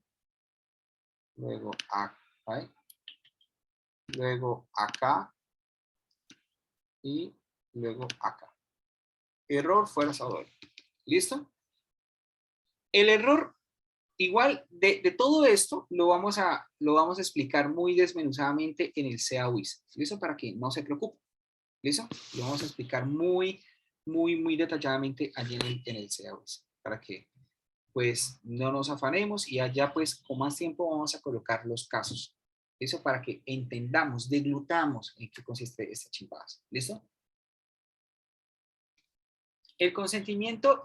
Luego acá. Luego acá. Y luego acá. Error, fuerza o dolor. ¿Listo? El error, igual, de todo esto, lo vamos a explicar muy desmenuzadamente en el CEA-WIS. ¿Listo? Para que no se preocupen. ¿Listo? Lo vamos a explicar muy detalladamente allí en el CEA-WIS. Para que, pues, no nos afanemos y allá, pues, con más tiempo vamos a colocar los casos. ¿Listo? Para que entendamos, deglutamos en qué consiste esta chimbada. ¿Listo? El consentimiento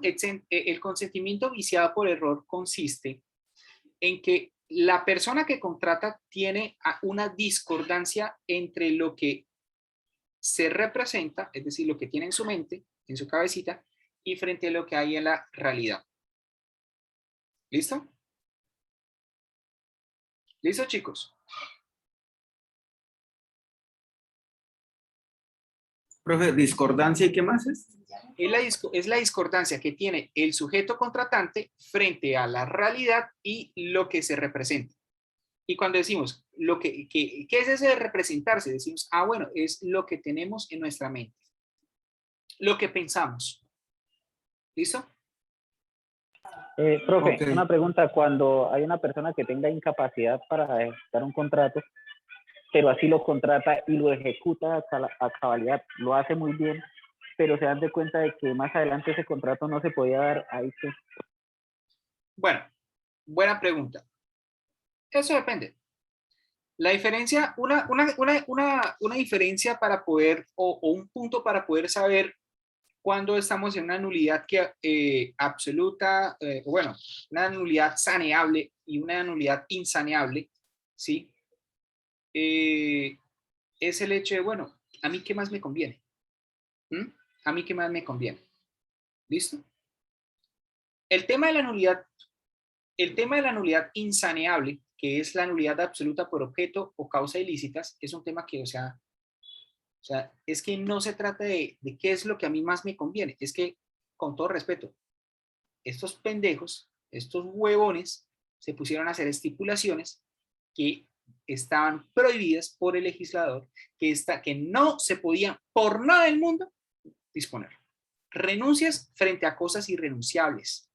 viciado por error consiste en que la persona que contrata tiene una discordancia entre lo que se representa, es decir, lo que tiene en su mente, en su cabecita, y frente a lo que hay en la realidad. ¿Listo? ¿Listo, chicos? Profe, discordancia y qué más es. Es la discordancia que tiene el sujeto contratante frente a la realidad y lo que se representa. Y cuando decimos, ¿qué es ese de representarse? Decimos, bueno, es lo que tenemos en nuestra mente, lo que pensamos. ¿Listo? Profe, Ok. una pregunta, cuando hay una persona que tenga incapacidad para ejecutar un contrato, pero así lo contrata y lo ejecuta a cabalidad, lo hace muy bien, pero se dan de cuenta de que más adelante ese contrato no se podía dar, ahí que... Bueno, buena pregunta. Eso depende. La diferencia, una diferencia para poder, o un punto para poder saber cuando estamos en una nulidad absoluta, bueno, una nulidad saneable y una nulidad insaneable, ¿sí? Es el hecho de, bueno, ¿a mí qué más me conviene? ¿Mm? ¿A mí qué más me conviene? ¿Listo? El tema de la nulidad insaneable, que es la nulidad absoluta por objeto o causa ilícitas, es un tema que, o sea, es que no se trata de qué es lo que a mí más me conviene, es que, con todo respeto, estos pendejos, estos huevones, se pusieron a hacer estipulaciones que estaban prohibidas por el legislador, que no se podían por nada del mundo disponer. Renuncias frente a cosas irrenunciables,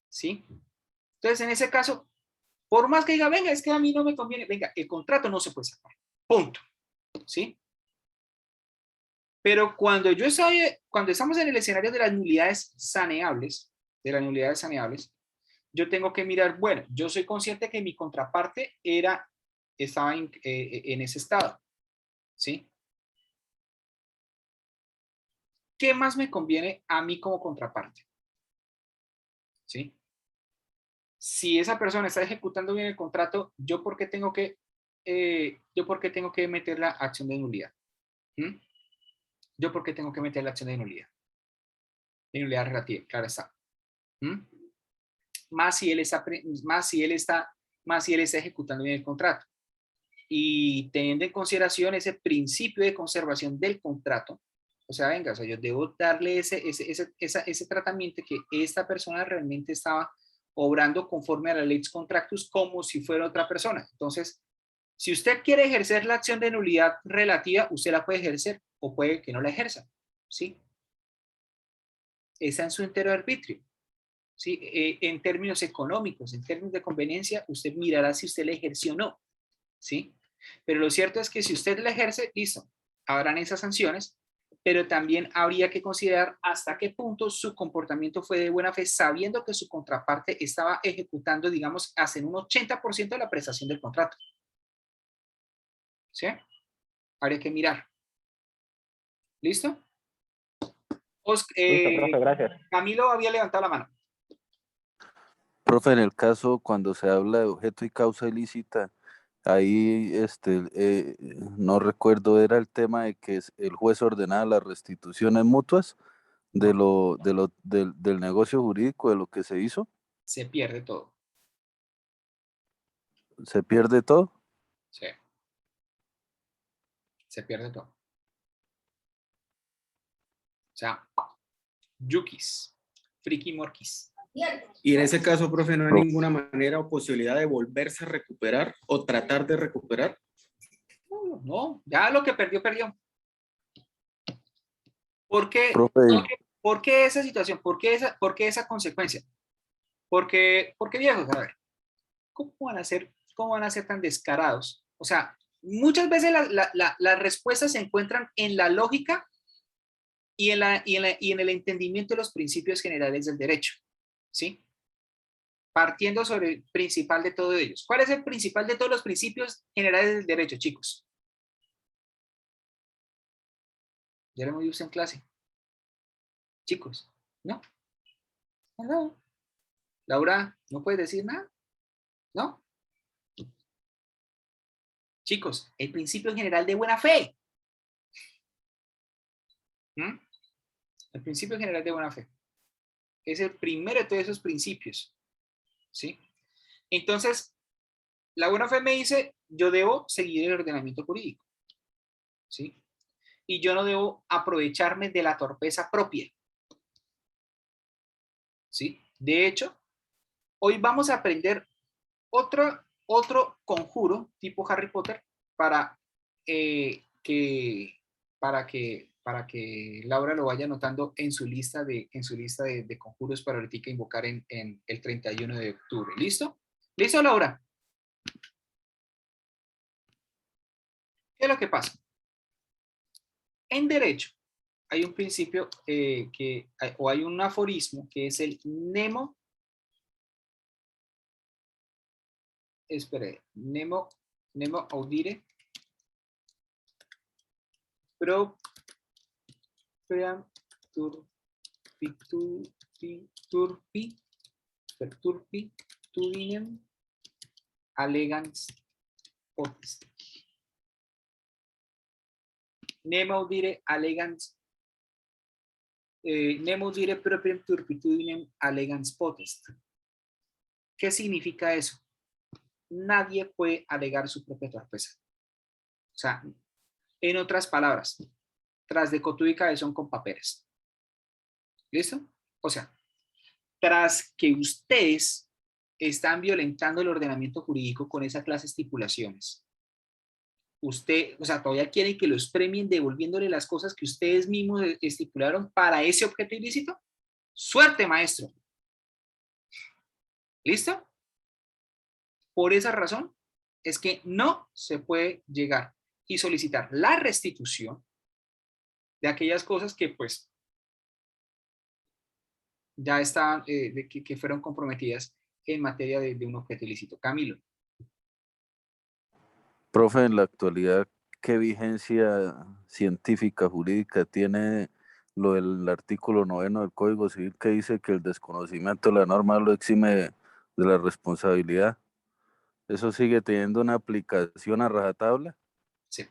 ¿sí? Entonces, en ese caso, por más que diga, venga, es que a mí no me conviene, venga, el contrato no se puede sacar, punto, ¿sí? Pero cuando estamos en el escenario de las nulidades saneables, yo tengo que mirar, bueno, yo soy consciente que mi contraparte estaba en ese estado, ¿sí? ¿Qué más me conviene a mí como contraparte? ¿Sí? Si esa persona está ejecutando bien el contrato, ¿yo por qué tengo que meter la acción de nulidad? ¿Mm? ¿Yo por qué tengo que meter la acción de nulidad? De nulidad relativa, claro está. ¿Mm? Más si él está ejecutando bien el contrato. Y teniendo en consideración ese principio de conservación del contrato, o sea, venga, o sea, yo debo darle ese tratamiento que esta persona realmente estaba obrando conforme a la lex contractus como si fuera otra persona. Entonces, si usted quiere ejercer la acción de nulidad relativa, usted la puede ejercer o puede que no la ejerza, ¿sí? Está en su entero arbitrio, ¿sí? En términos económicos, en términos de conveniencia, usted mirará si usted la ejerció o no, ¿sí? Pero lo cierto es que si usted la ejerce, listo, habrán esas sanciones, pero también habría que considerar hasta qué punto su comportamiento fue de buena fe, sabiendo que su contraparte estaba ejecutando, digamos, hasta en un 80% de la prestación del contrato. ¿Sí? Habría que mirar. ¿Listo? Listo, profe, gracias. Camilo había levantado la mano. Profe, en el caso cuando se habla de objeto y causa ilícita, ahí no recuerdo, era el tema de que el juez ordenaba las restituciones mutuas del negocio jurídico, de lo que se hizo. Se pierde todo. ¿Se pierde todo? Sí. Se pierde todo. O sea, yukis, friki morquis. Y en ese caso, profe, no hay ninguna manera o posibilidad de volverse a recuperar o tratar de recuperar. No, ya lo que perdió, perdió. ¿Por qué, Profe, por qué esa situación? ¿Por qué esa consecuencia? Porque viejos, a ver, ¿cómo van a ser tan descarados? O sea, muchas veces las respuestas se encuentran en la lógica y en el entendimiento de los principios generales del derecho, ¿sí? Partiendo sobre el principal de todos ellos. ¿Cuál es el principal de todos los principios generales del derecho, chicos? Ya lo hemos visto en clase. Chicos, ¿no? No. Laura, ¿no puedes decir nada? ¿No? Chicos, el principio general de buena fe. ¿Mm? El principio general de buena fe. Es el primero de todos esos principios. ¿Sí? Entonces, la buena fe me dice, yo debo seguir el ordenamiento jurídico. ¿Sí? y yo no debo aprovecharme de la torpeza propia. ¿Sí? De hecho, hoy vamos a aprender otro conjuro tipo Harry Potter para para que Laura lo vaya anotando en su lista de conjuros para ahorita invocar en el 31 de octubre. ¿Listo? ¿Listo, Laura? ¿Qué es lo que pasa? En derecho hay un principio o hay un aforismo que es el nemo audire propriam turpitudinem allegans potest. Nemo audire allegans nemo audire propriam turpitudinem allegans potest. ¿Qué significa eso? Nadie puede alegar su propia torpeza. O sea, en otras palabras, tras de cotudo y cabezón con papeles. ¿Listo? O sea, tras que ustedes están violentando el ordenamiento jurídico con esa clase de estipulaciones, o sea, todavía quieren que los premien devolviéndole las cosas que ustedes mismos estipularon para ese objeto ilícito. ¡Suerte, maestro! ¿Listo? Por esa razón es que no se puede llegar y solicitar la restitución de aquellas cosas que pues ya estaban, que fueron comprometidas en materia de un objeto ilícito. Camilo. Profe, en la actualidad, ¿qué vigencia científica, jurídica tiene lo del artículo 9 del Código Civil que dice que el desconocimiento de la norma lo exime de la responsabilidad? ¿Eso sigue teniendo una aplicación a rajatabla? Sí.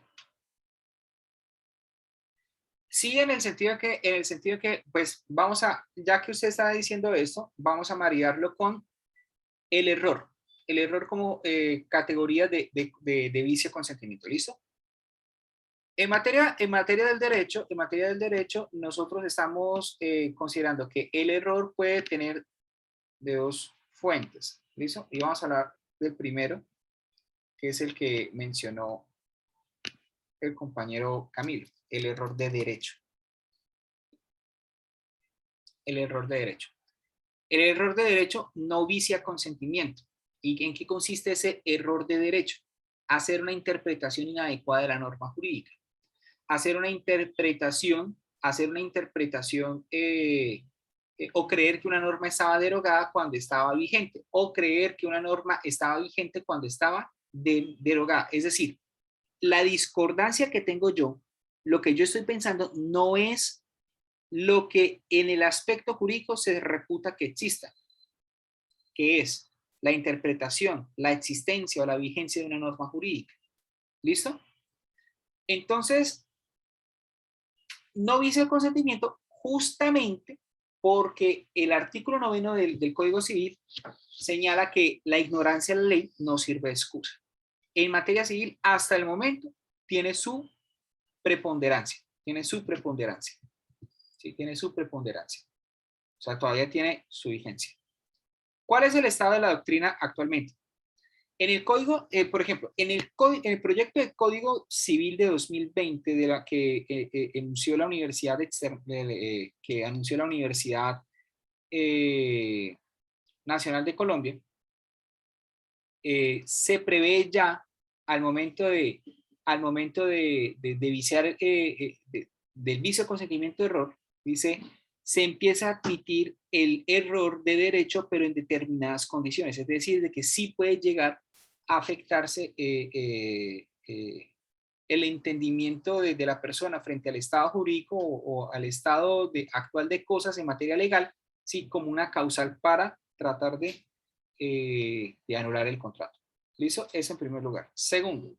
Sí, en el sentido que, pues vamos a, ya que usted está diciendo esto, vamos a marearlo con el error como categoría de vicio de consentimiento. ¿Listo? En materia del derecho, nosotros estamos considerando que el error puede tener de dos fuentes. ¿Listo? Y vamos a hablar del primero, que es el que mencionó el compañero Camilo, el error de derecho. El error de derecho. El error de derecho no vicia consentimiento. ¿Y en qué consiste ese error de derecho? Hacer una interpretación inadecuada de la norma jurídica. Hacer una interpretación o creer que una norma estaba derogada cuando estaba vigente, o creer que una norma estaba vigente cuando estaba derogada. Es decir, la discordancia que tengo yo, lo que yo estoy pensando no es lo que en el aspecto jurídico se reputa que exista, que es la interpretación, la existencia o la vigencia de una norma jurídica. ¿Listo? Entonces, no vicia el consentimiento justamente porque el artículo 9 del Código Civil señala que la ignorancia de la ley no sirve de excusa. En materia civil, hasta el momento, tiene su preponderancia. Sí, tiene su preponderancia. O sea, todavía tiene su vigencia. ¿Cuál es el estado de la doctrina actualmente? En el código, por ejemplo, en el proyecto de Código Civil de 2020 de la que anunció la Universidad Nacional de Colombia, se prevé ya al momento de viciar del vicio de consentimiento de error, dice, se empieza a admitir el error de derecho, pero en determinadas condiciones, es decir, de que sí puede llegar a afectarse el entendimiento de la persona frente al estado jurídico o al estado actual de cosas en materia legal, sí, como una causal para tratar de anular el contrato. ¿Listo? Eso en primer lugar. Segundo,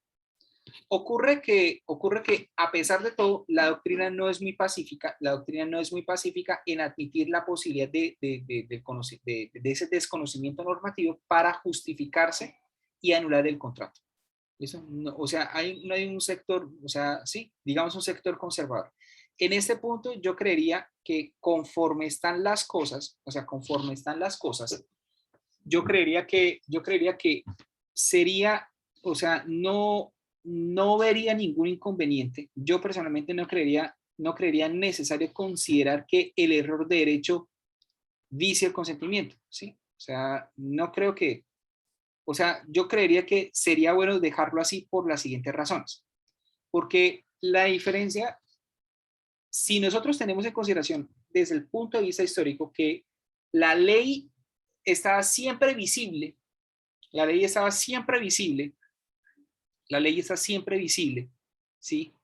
ocurre que a pesar de todo, la doctrina no es muy pacífica en admitir la posibilidad de ese desconocimiento normativo para justificarse y anular el contrato. ¿Listo? O sea, no hay un sector, o sea, sí, digamos un sector conservador. En este punto yo creería que conforme están las cosas, o sea, conforme están las cosas, yo creería que sería, o sea, no vería ningún inconveniente. Yo personalmente no creería necesario considerar que el error de derecho vicie el consentimiento, ¿sí? O sea, no creo que, o sea, yo creería que sería bueno dejarlo así por las siguientes razones. Porque la diferencia, si nosotros tenemos en consideración desde el punto de vista histórico que la ley estaba siempre visible, la ley estaba siempre visible, la ley está siempre visible, ¿sí?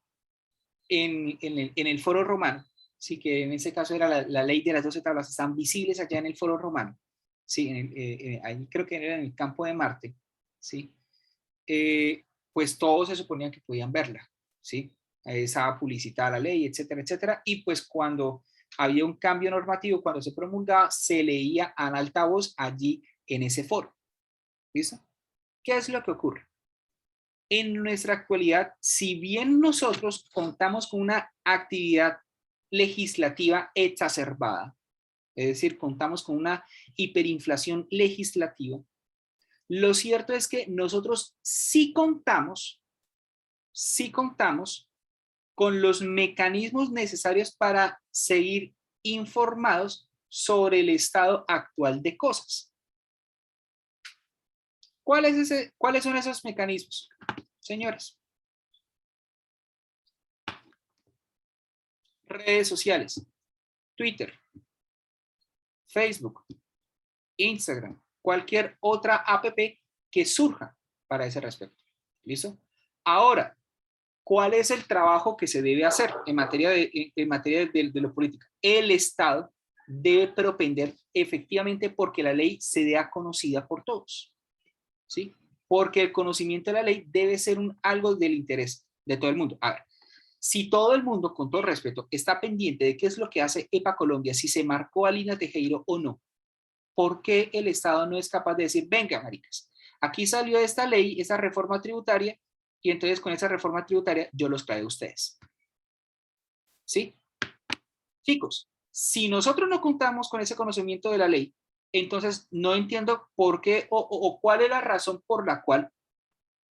En el foro romano, sí, que en ese caso era la ley de las 12 tablas, están visibles allá en el foro romano, sí, ahí creo que era en el campo de Marte, sí, pues todos se suponían que podían verla, sí, estaba publicitada la ley, etcétera, etcétera, y pues cuando había un cambio normativo, cuando se promulgaba, se leía en altavoz allí en ese foro, ¿listo? ¿Qué es lo que ocurre? En nuestra actualidad, si bien nosotros contamos con una actividad legislativa exacerbada, es decir, contamos con una hiperinflación legislativa, lo cierto es que nosotros sí contamos con los mecanismos necesarios para seguir informados sobre el estado actual de cosas. ¿Cuáles son esos mecanismos, señores? Redes sociales, Twitter, Facebook, Instagram, cualquier otra app que surja para ese respecto. ¿Listo? Ahora, ¿cuál es el trabajo que se debe hacer en materia de lo político? El Estado debe propender efectivamente porque la ley se dé conocida por todos, ¿sí? Porque el conocimiento de la ley debe ser algo del interés de todo el mundo. A ver, si todo el mundo, con todo respeto, está pendiente de qué es lo que hace EPA Colombia, si se marcó a Lina Tejero o no, ¿por qué el Estado no es capaz de decir, venga, maricas, aquí salió esta ley, esa reforma tributaria, y entonces con esa reforma tributaria yo los traigo a ustedes? ¿Sí? Chicos, si nosotros no contamos con ese conocimiento de la ley, entonces no entiendo por qué o cuál es la razón por la cual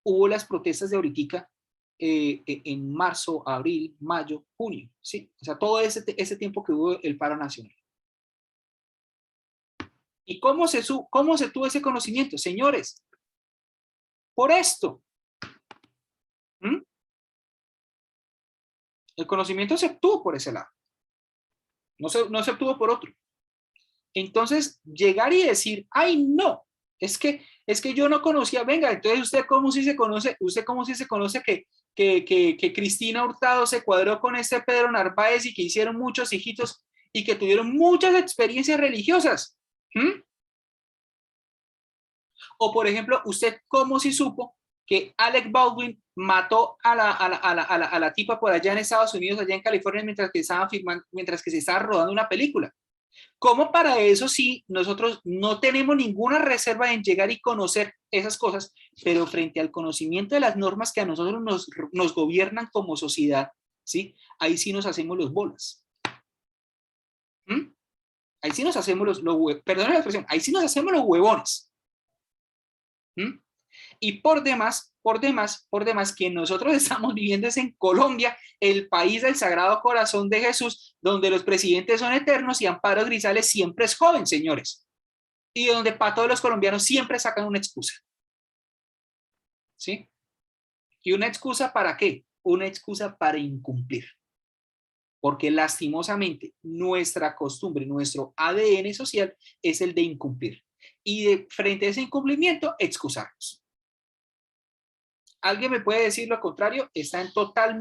hubo las protestas de ahorita en marzo, abril, mayo, junio, ¿sí? O sea, todo ese tiempo que hubo el paro nacional. ¿Y cómo se tuvo ese conocimiento? Señores, por esto. ¿Mm? El conocimiento se obtuvo por ese lado. No se obtuvo por otro. Entonces, llegar y decir, ay, no, es que yo no conocía, venga, entonces usted cómo sí se conoce que Cristina Hurtado se cuadró con este Pedro Narváez y que hicieron muchos hijitos y que tuvieron muchas experiencias religiosas. ¿Mm? O, por ejemplo, ¿usted cómo sí supo que Alec Baldwin mató a la tipa por allá en Estados Unidos, allá en California, mientras que se estaba rodando una película? ¿Cómo para eso sí nosotros no tenemos ninguna reserva en llegar y conocer esas cosas, pero frente al conocimiento de las normas que a nosotros nos gobiernan como sociedad, ¿sí? Ahí sí nos hacemos los bolas. ¿Mm? Ahí sí nos hacemos perdón la expresión, ahí sí nos hacemos los huevones. ¿Mm? Y por demás, que nosotros estamos viviendo es en Colombia, el país del Sagrado Corazón de Jesús, donde los presidentes son eternos y Amparo Grisales siempre es joven, señores. Y donde para todos los colombianos siempre sacan una excusa. ¿Sí? ¿Y una excusa para qué? Una excusa para incumplir. Porque lastimosamente nuestra costumbre, nuestro ADN social es el de incumplir. Y frente a ese incumplimiento, excusarnos. ¿Alguien me puede decir lo contrario? Está en total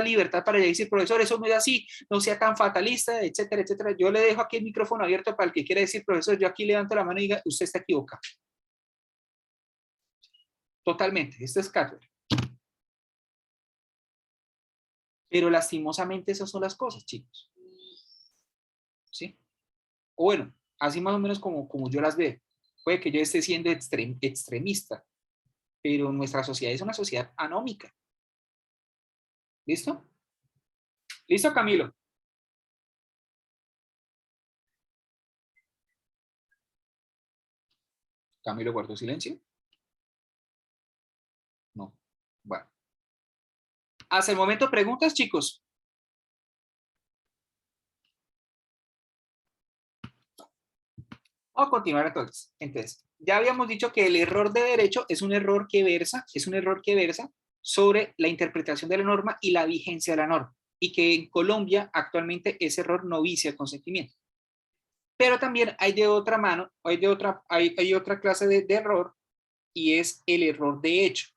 libertad para decir, profesor, eso no es así, no sea tan fatalista, etcétera, etcétera. Yo le dejo aquí el micrófono abierto para el que quiera decir, profesor, yo aquí levanto la mano y diga, usted está equivocado. Totalmente, esto es cátedra. Pero lastimosamente esas son las cosas, chicos. ¿Sí? O bueno, así más o menos como yo las veo. Puede que yo esté siendo extremista, pero nuestra sociedad es una sociedad anómica. ¿Listo? ¿Listo, Camilo? Camilo guardó silencio. No. Bueno. Hasta el momento, preguntas, chicos. Vamos a continuar entonces. Entonces, ya habíamos dicho que el error de derecho es un error que versa sobre la interpretación de la norma y la vigencia de la norma. Y que en Colombia actualmente ese error no vicia el consentimiento. Pero también hay de otra mano, hay otra clase de error, y es el error de hecho.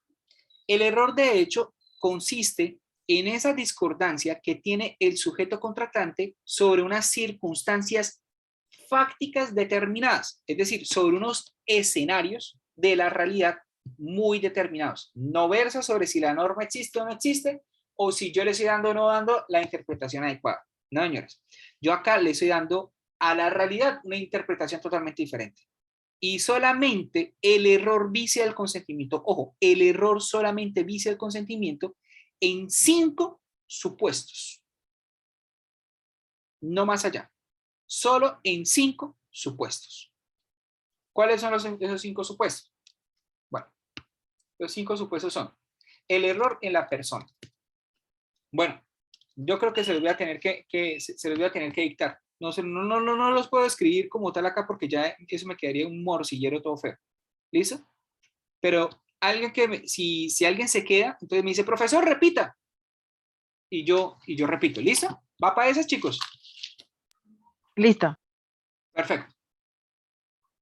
El error de hecho consiste en esa discordancia que tiene el sujeto contratante sobre unas circunstancias fácticas determinadas, es decir, sobre unos escenarios de la realidad muy determinados. No versa sobre si la norma existe o no existe, o si yo le estoy dando o no dando la interpretación adecuada. No, señores. Yo acá le estoy dando a la realidad una interpretación totalmente diferente. Y solamente el error vicia el consentimiento. Ojo, el error solamente vicia el consentimiento en 5 supuestos. No más allá. Solo en 5 supuestos. ¿Cuáles son esos 5 supuestos? Bueno, los 5 supuestos son el error en la persona. Bueno, yo creo que se los voy a tener que dictar. No los puedo escribir como tal acá porque ya eso me quedaría un morcillero todo feo. ¿Listo? Pero alguien si alguien se queda, entonces me dice, profesor, repita. Y yo repito. ¿Listo? ¿Va para esas, chicos? Listo. Perfecto.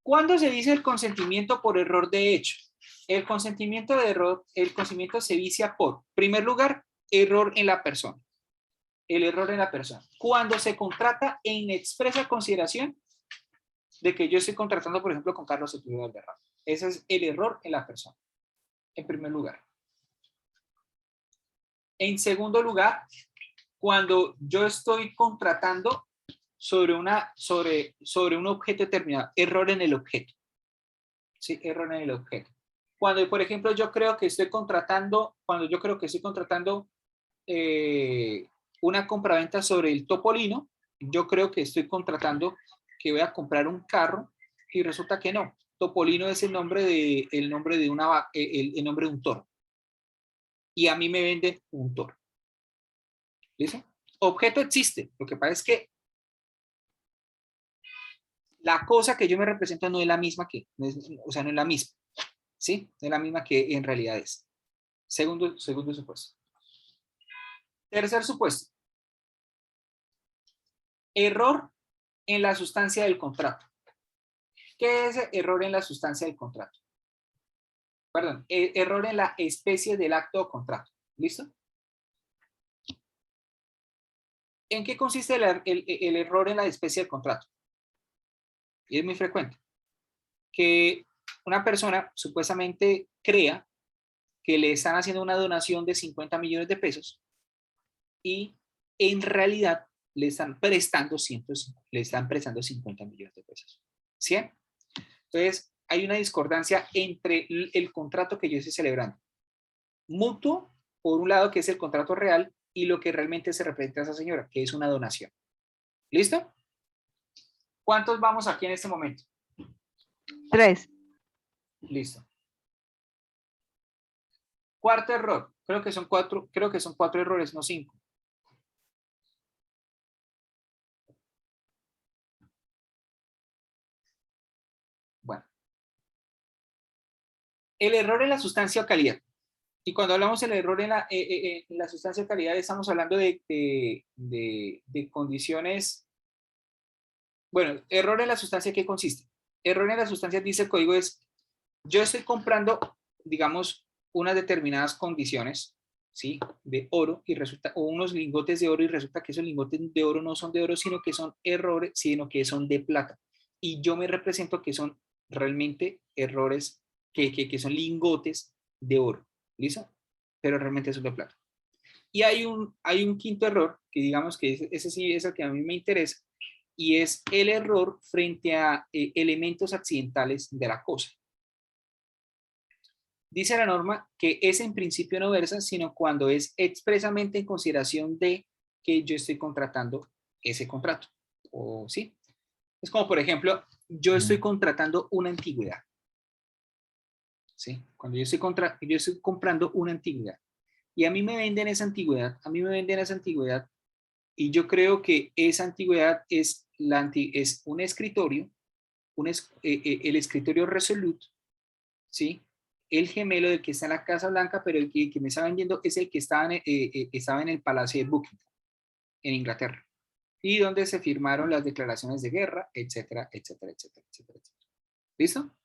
¿Cuándo se dice el consentimiento por error de hecho? El consentimiento se vicia por, en primer lugar, error en la persona. El error en la persona. Cuando se contrata en expresa consideración de que yo estoy contratando, por ejemplo, con Carlos Sepúlveda Valderrama. Ese es el error en la persona, en primer lugar. En segundo lugar, cuando yo estoy contratando sobre un objeto determinado, error en el objeto. Sí, error en el objeto. Cuando, por ejemplo, yo creo que estoy contratando una compraventa sobre el Topolino, yo creo que estoy contratando que voy a comprar un carro y resulta que no. Topolino es el nombre de un toro. Y a mí me venden un toro. ¿Listo? Objeto existe. Lo que pasa es que la cosa que yo me represento no es la misma no es la misma. ¿Sí? No es la misma que en realidad es. Segundo supuesto. Tercer supuesto. Error en la sustancia del contrato. ¿Qué es error en la sustancia del contrato? Perdón, error en la especie del acto o contrato. ¿Listo? ¿En qué consiste el error en la especie del contrato? Y es muy frecuente. Que una persona supuestamente crea que le están haciendo una donación de 50 millones de pesos y en realidad le están prestando 50 millones de pesos. ¿Sí? Entonces, hay una discordancia entre el contrato que yo estoy celebrando. Mutuo, por un lado, que es el contrato real, y lo que realmente se representa a esa señora, que es una donación. ¿Listo? ¿Cuántos vamos aquí en este momento? 3. Listo. Cuarto error. Creo que son 4 errores, no 5. Bueno. El error en la sustancia o calidad. Y cuando hablamos del error en la sustancia o calidad, estamos hablando de condiciones. Bueno, error en la sustancia, ¿qué consiste? Error en la sustancia, dice el código, es yo estoy comprando, digamos, unas determinadas condiciones, ¿sí? De oro y resulta, o unos lingotes de oro y resulta que esos lingotes de oro no son de oro, sino que son errores, sino que son de plata. Y yo me represento que son realmente errores, que son lingotes de oro, ¿listo? Pero realmente son de plata. Y hay un quinto error, que digamos que ese sí es el que a mí me interesa, y es el error frente a elementos accidentales de la cosa. Dice la norma que es en principio no versa, sino cuando es expresamente en consideración de que yo estoy contratando ese contrato. ¿O sí? Es como, por ejemplo, yo estoy contratando una antigüedad. ¿Sí? Cuando yo estoy comprando una antigüedad y a mí me venden esa antigüedad, y yo creo que esa antigüedad es, es un escritorio, el escritorio Resolute, ¿sí? El gemelo del que está en la Casa Blanca, pero el que me está vendiendo es el que estaba en el Palacio de Buckingham, en Inglaterra, y donde se firmaron las declaraciones de guerra, etcétera, etcétera, etcétera, etcétera, etcétera. ¿Listo?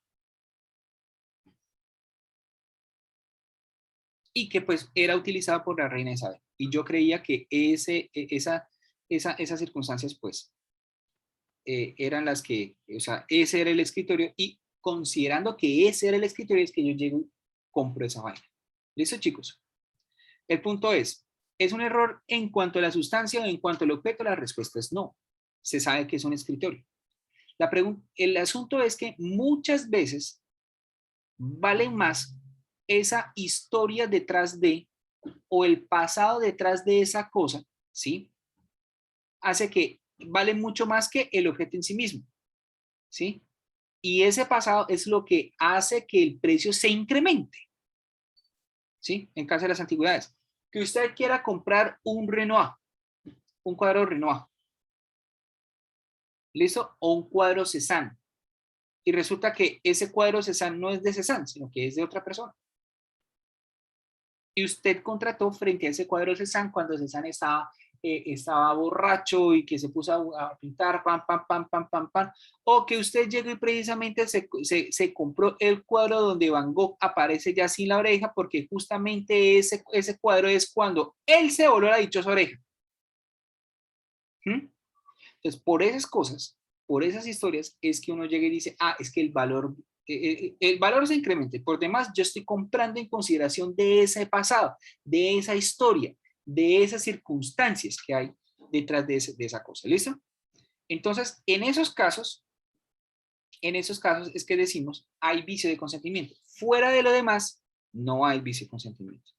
Y que pues era utilizado por la reina Isabel. Y yo creía que esas circunstancias pues eran las que, o sea, ese era el escritorio, y considerando que ese era el escritorio es que yo llego y compro esa vaina. ¿Listo, chicos? El punto ¿es un error en cuanto a la sustancia o en cuanto al objeto? La respuesta es no. Se sabe que es un escritorio. El asunto es que muchas veces vale más esa historia detrás de, o el pasado detrás de esa cosa, ¿sí? Hace que vale mucho más que el objeto en sí mismo, ¿sí? Y ese pasado es lo que hace que el precio se incremente, ¿sí? En caso de las antigüedades. Que usted quiera comprar un Renoir, un cuadro Renoir, ¿listo? O un cuadro Cézanne. Y resulta que ese cuadro Cézanne no es de Cézanne, sino que es de otra persona. Y usted contrató frente a ese cuadro Cézanne cuando Cézanne estaba borracho y que se puso a pintar, pam, pam, pam, pam, pam, pam. O que usted llegó y precisamente se compró el cuadro donde Van Gogh aparece ya sin la oreja, porque justamente ese cuadro es cuando él se voló la dichosa oreja. ¿Mm? Entonces, por esas cosas, por esas historias, es que uno llega y dice, ah, es que el valor se incrementa. Por demás, yo estoy comprando en consideración de ese pasado, de esa historia, de esas circunstancias que hay detrás de esa cosa. ¿Listo? Entonces, en esos casos es que decimos, hay vicio de consentimiento. Fuera de lo demás, no hay vicio de consentimiento.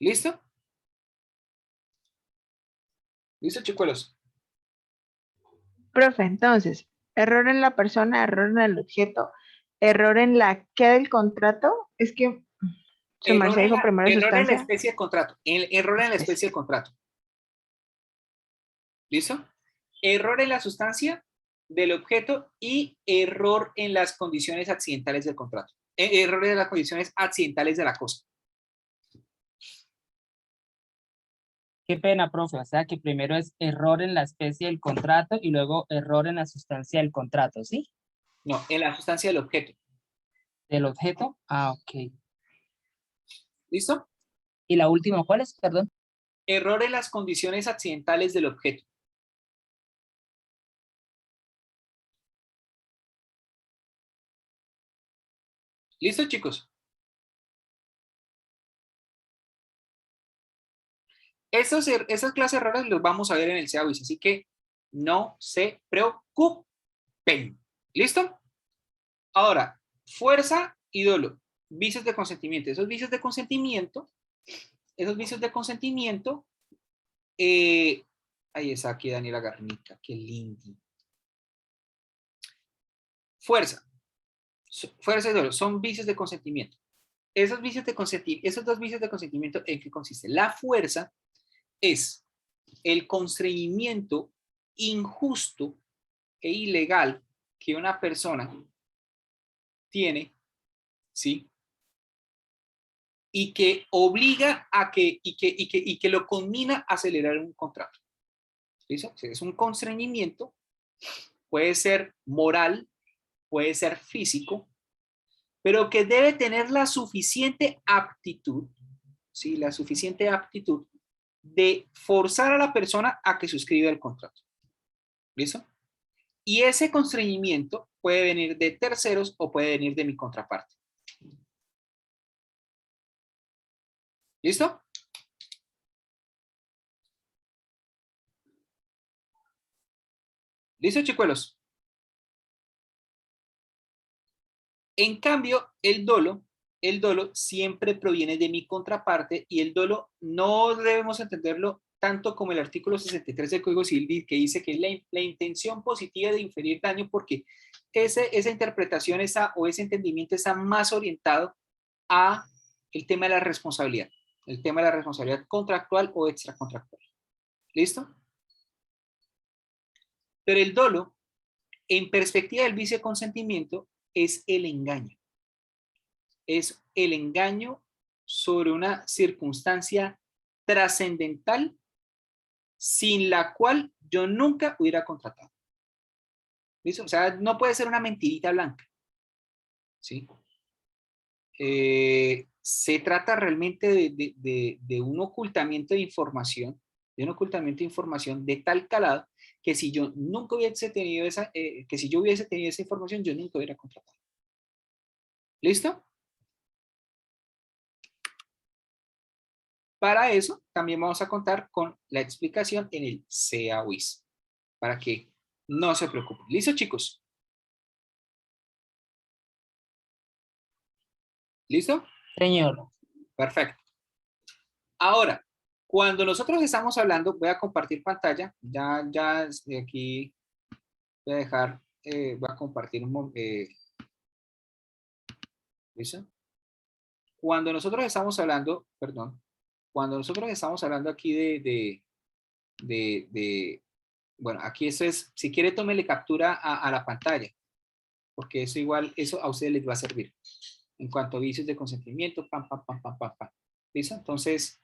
¿Listo? ¿Listo, chicuelos? Profe, entonces, error en la persona, error en el objeto, error en la que del contrato. Es que su merced dijo primero Error en la sustancia. especie de contrato. Error en la especie de contrato. ¿Listo? Error en la sustancia del objeto y error en las condiciones accidentales del contrato. Error en las condiciones accidentales de la cosa. Qué pena, profe. O sea que primero es error en la especie del contrato y luego error en la sustancia del contrato, ¿sí? No, en la sustancia del objeto. Del objeto. Ah, ok. ¿Listo? ¿Y la última cuál es? Perdón. Error en las condiciones accidentales del objeto. ¿Listo, chicos? Esas clases de errores los vamos a ver en el CEAWIS, así que no se preocupen. ¿Listo? Ahora, fuerza y dolo. Vicios de consentimiento. Esos vicios de consentimiento, ahí está aquí Daniela Garnica, qué lindo. Fuerza y dolo son vicios de consentimiento. Esos dos vicios de consentimiento, ¿en qué consiste? La fuerza es el constreñimiento injusto e ilegal que una persona tiene, ¿sí? Y que obliga a y que lo conmina a acelerar un contrato. ¿Listo? Es un constreñimiento, puede ser moral, puede ser físico, pero que debe tener la suficiente aptitud, ¿sí? La suficiente aptitud de forzar a la persona a que suscriba el contrato. ¿Listo? Y ese constreñimiento puede venir de terceros o puede venir de mi contraparte. ¿Listo? ¿Listo, chicuelos? En cambio, el dolo el dolo siempre proviene de mi contraparte y el dolo no debemos entenderlo tanto como el artículo 63 del Código Civil que dice que es la intención positiva de inferir daño, porque esa interpretación o ese entendimiento está más orientado a el tema de la responsabilidad, el tema de la responsabilidad contractual o extracontractual. ¿Listo? Pero el dolo, en perspectiva del vicio de consentimiento, es el engaño. Es el engaño sobre una circunstancia trascendental sin la cual yo nunca hubiera contratado. ¿Listo? O sea, no puede ser una mentirita blanca. ¿Sí? Se trata realmente de un ocultamiento de información, de tal calado que si yo nunca hubiese tenido que si yo hubiese tenido esa información, yo nunca hubiera contratado. ¿Listo? Para eso también vamos a contar con la explicación en el CEA-WIS, para que no se preocupen. ¿Listo, chicos? ¿Listo? Señor. Perfecto. Ahora, cuando nosotros estamos hablando, voy a compartir pantalla, ya de aquí voy a dejar, voy a compartir un momento. ¿Listo? Cuando nosotros estamos hablando, perdón, cuando nosotros estamos hablando aquí bueno, aquí eso es, si quiere tómele captura a la pantalla, porque eso igual, eso a ustedes les va a servir. En cuanto a vicios de consentimiento, pam, pam, pam, pam, pam, pam. ¿Listo? Entonces,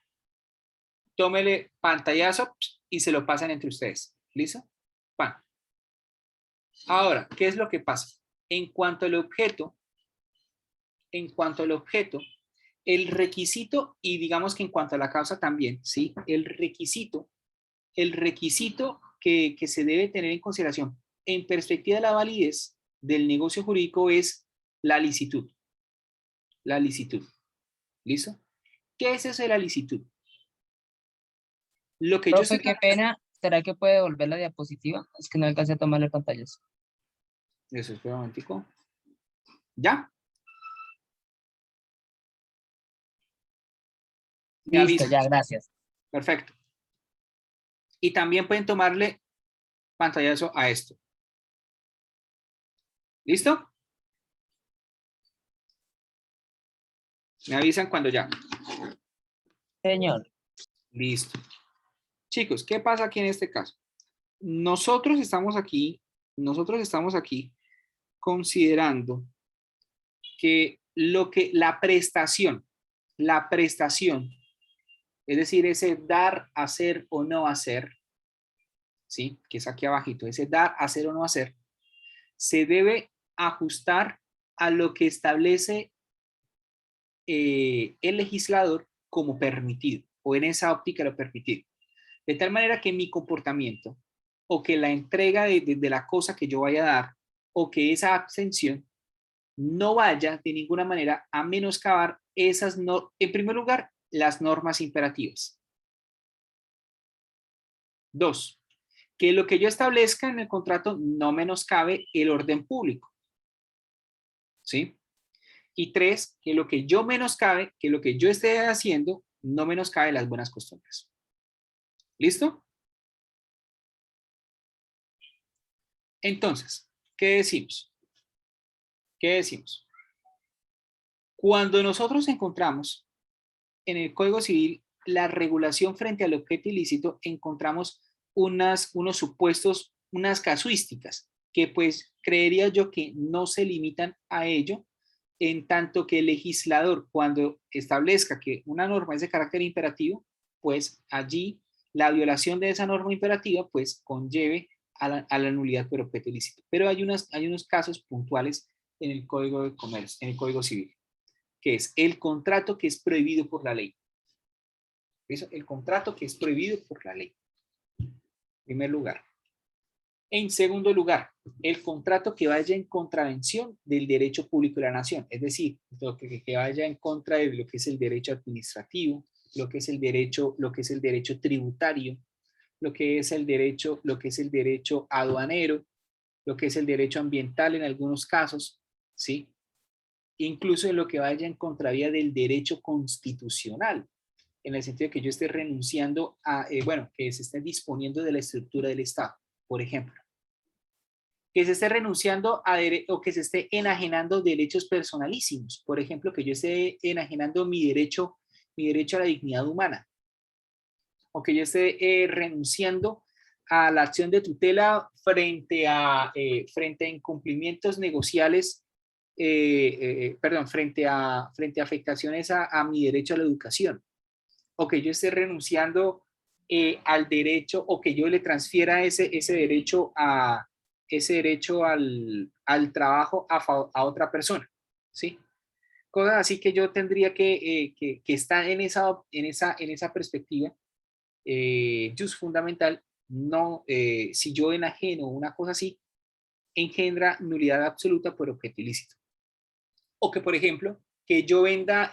tómele pantallazo y se lo pasan entre ustedes. ¿Listo? Pam. Ahora, ¿qué es lo que pasa? En cuanto al objeto, el requisito, y digamos que en cuanto a la causa también, ¿sí? El requisito que se debe tener en consideración en perspectiva de la validez del negocio jurídico es la licitud. La licitud. ¿Listo? ¿Qué es eso de la licitud? Lo que yo Profe, sé. qué pena. ¿Será que puede volver la diapositiva? Es que no alcancé a tomarle pantallas. Eso, espera un momentico. ¿Ya? Me Listo, avisan. ya, gracias. Perfecto. Y también pueden tomarle pantallazo a esto. ¿Listo? Me avisan cuando ya. Señor. Listo. Chicos, ¿qué pasa aquí en este caso? Nosotros estamos aquí considerando que la prestación, es decir, ese dar, hacer o no hacer, ¿sí? Que es aquí abajito, ese dar, hacer o no hacer, se debe ajustar a lo que establece el legislador como permitido, o en esa óptica lo permitido. De tal manera que mi comportamiento, o que la entrega de la cosa que yo vaya a dar, o que esa abstención no vaya de ninguna manera a menoscabar esas, en primer lugar, las normas imperativas. 2, que lo que yo establezca en el contrato no menoscabe el orden público. ¿Sí? Y 3, que lo que yo menoscabe, que lo que yo esté haciendo no menoscabe las buenas costumbres. ¿Listo? Entonces, ¿qué decimos? Cuando nosotros encontramos en el Código Civil la regulación frente al objeto ilícito, encontramos unos supuestos, unas casuísticas, que pues creería yo que no se limitan a ello, en tanto que el legislador, cuando establezca que una norma es de carácter imperativo, pues allí la violación de esa norma imperativa pues conlleve a la nulidad por objeto ilícito. Pero hay unos casos puntuales en el Código de Comercio, en el Código Civil, que es el contrato que es prohibido por la ley. Eso, el contrato que es prohibido por la ley. En primer lugar. En segundo lugar, el contrato que vaya en contravención del derecho público de la nación, es decir, que vaya en contra de lo que es el derecho administrativo, lo que es el derecho tributario, lo que es el derecho aduanero, lo que es el derecho ambiental en algunos casos, ¿sí? incluso en lo que vaya en contravía del derecho constitucional, en el sentido de que yo esté renunciando a, bueno, que se esté disponiendo de la estructura del Estado, por ejemplo. Que se esté renunciando a o que se esté enajenando derechos personalísimos. Por ejemplo, que yo esté enajenando mi derecho a la dignidad humana. O que yo esté renunciando a la acción de tutela frente a incumplimientos negociales, frente a afectaciones a mi derecho a la educación. O que yo esté renunciando al derecho, o que yo le transfiera ese derecho al trabajo a otra persona, ¿sí? Cosas así que yo tendría que estar en esa perspectiva just fundamental. No, si yo enajeno una cosa así, engendra nulidad absoluta por objeto ilícito. O que, por ejemplo, que yo venda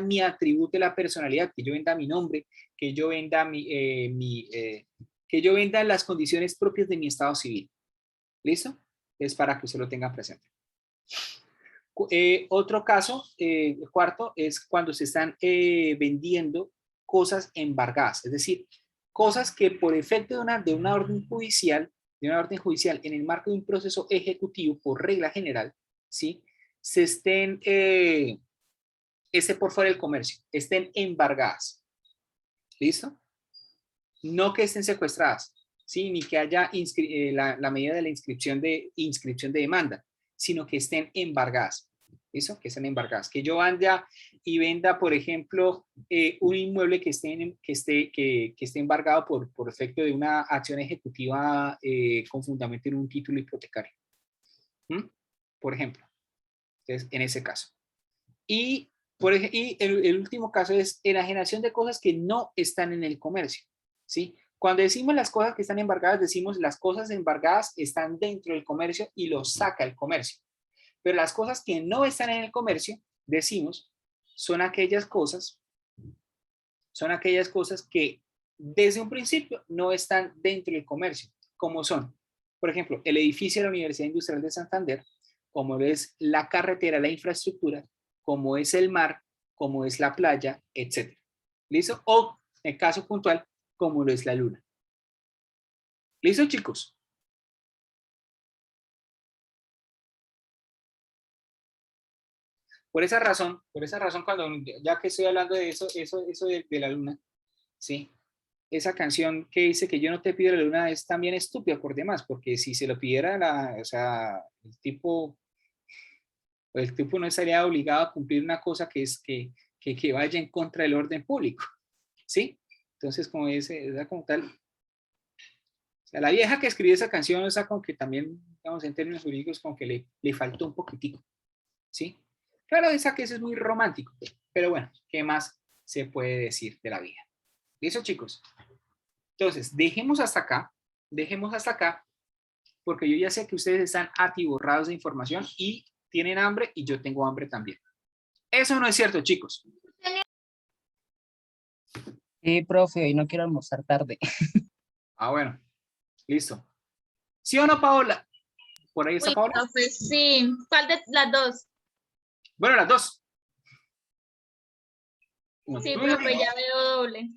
mi atributo de la personalidad, que yo venda mi nombre, que yo venda que yo venda las condiciones propias de mi estado civil. ¿Listo? Es para que usted lo tenga presente. Otro caso, cuarto, es cuando se están vendiendo cosas embargadas, es decir, cosas que por efecto de una orden judicial, en el marco de un proceso ejecutivo, por regla general, ¿sí? Se estén, por fuera del comercio, estén embargadas. ¿Listo? No que estén secuestradas, ¿sí? Ni que haya la medida de la inscripción de demanda, sino que estén embargadas. ¿Listo? Que estén embargadas. Que yo vaya y venda, por ejemplo, un inmueble que esté embargado por efecto de una acción ejecutiva con fundamento en un título hipotecario. Por ejemplo. Entonces, en ese caso. Y el último caso es enajenación de cosas que no están en el comercio, ¿sí? Cuando decimos las cosas que están embargadas, decimos las cosas embargadas están dentro del comercio y los saca el comercio. Pero las cosas que no están en el comercio, decimos, son aquellas cosas que desde un principio no están dentro del comercio, como son, por ejemplo, el edificio de la Universidad Industrial de Santander, como es la carretera, la infraestructura, como es el mar, como es la playa, etc. ¿Listo? O, en el caso puntual, como lo es la luna. ¿Listo, chicos? Por esa razón, cuando, ya que estoy hablando de eso de la luna, ¿sí? Esa canción que dice que yo no te pido la luna es también estúpida por demás, porque si se lo pidiera el tipo no estaría obligado a cumplir una cosa que es que vaya en contra del orden público, ¿sí? Entonces, como como tal, o sea, la vieja que escribió esa canción, o sea, como que también, digamos, en términos jurídicos, como que le faltó un poquitico, ¿sí? Claro, esa que eso es muy romántico, pero bueno, ¿qué más se puede decir de la vida? ¿Listo, chicos? Entonces, dejemos hasta acá, porque yo ya sé que ustedes están atiborrados de información y tienen hambre y yo tengo hambre también. Eso no es cierto, chicos. Sí, profe, hoy no quiero almorzar tarde. Ah, bueno, listo. ¿Sí o no, Paola? ¿Por ahí está Paola? Profe, sí. ¿Cuál de las dos? Bueno, las dos. Sí, profe, ya veo doble.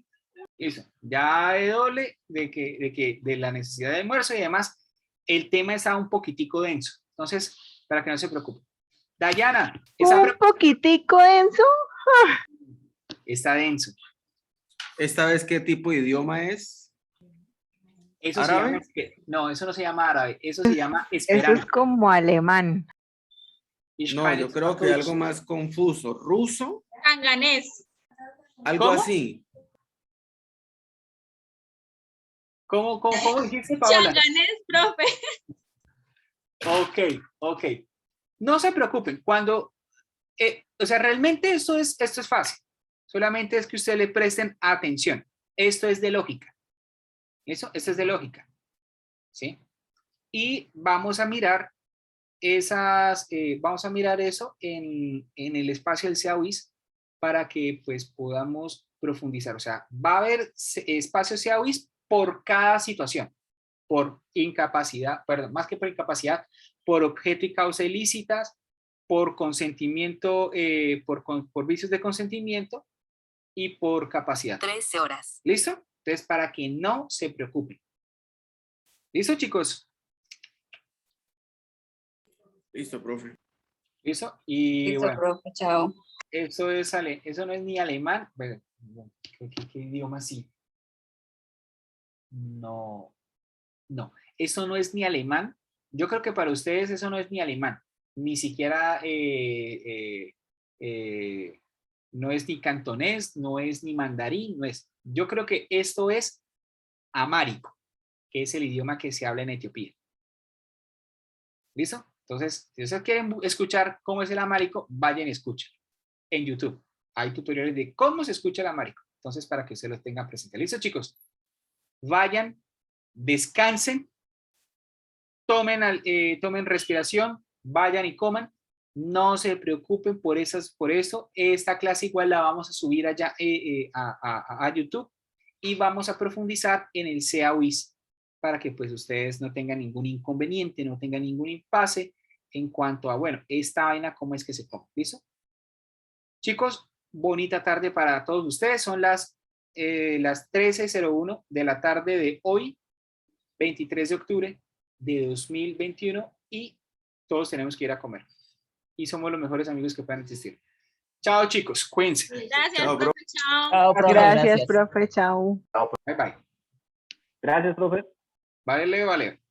Listo. Ya de doble de la necesidad de almuerzo y además el tema está un poquitico denso. Entonces, para que no se preocupen. Dayana, Un poquitico denso. está denso. ¿Esta vez qué tipo de idioma es? Eso ¿Árabe? no, eso no se llama árabe, eso se llama Eso esperanto. es como alemán. No, yo creo que algo más confuso. ¿Ruso? Anganés. Algo ¿Cómo? así. ¿Cómo dijiste, Paola? Changanés, profe. Ok. No se preocupen. Cuando, realmente esto es fácil. Solamente es que ustedes le presten atención. Esto es de lógica. Esto es de lógica. ¿Sí? Y vamos a mirar eso en el espacio del SEAWIS para que pues podamos profundizar. O sea, va a haber espacio SEAWIS por cada situación, por incapacidad, perdón, más que por incapacidad, por objeto y causa ilícitas, por consentimiento, por vicios de consentimiento y por capacidad. 13 horas. ¿Listo? Entonces, para que no se preocupen. ¿Listo, chicos? Listo, profe. ¿Listo? Y Listo, bueno, profe, chao. eso no es ni alemán. Bueno, ¿qué idioma sí? No, eso no es ni alemán. Yo creo que para ustedes eso no es ni alemán, ni siquiera no es ni cantonés, no es ni mandarín, no es. Yo creo que esto es amárico, que es el idioma que se habla en Etiopía. ¿Listo? Entonces, si ustedes quieren escuchar cómo es el amárico, vayan y escuchen en YouTube. Hay tutoriales de cómo se escucha el amárico. Entonces, para que ustedes lo tengan presente. ¿Listo, chicos? Vayan, descansen, tomen respiración, vayan y coman. No se preocupen por eso. Esta clase igual la vamos a subir allá a YouTube y vamos a profundizar en el CEA-WIS para que pues ustedes no tengan ningún inconveniente, no tengan ningún impasse en cuanto a, bueno, esta vaina, cómo es que se come. ¿Listo? Chicos, bonita tarde para todos ustedes. Son las 13:01 de la tarde de hoy, 23 de octubre de 2021 y todos tenemos que ir a comer. Y somos los mejores amigos que puedan existir. Chao, chicos. Cuídense. Gracias, Chao, profe. Chao. Chao, profe, Gracias, profe. Chao. Bye, bye. Gracias, profe. Vale, vale.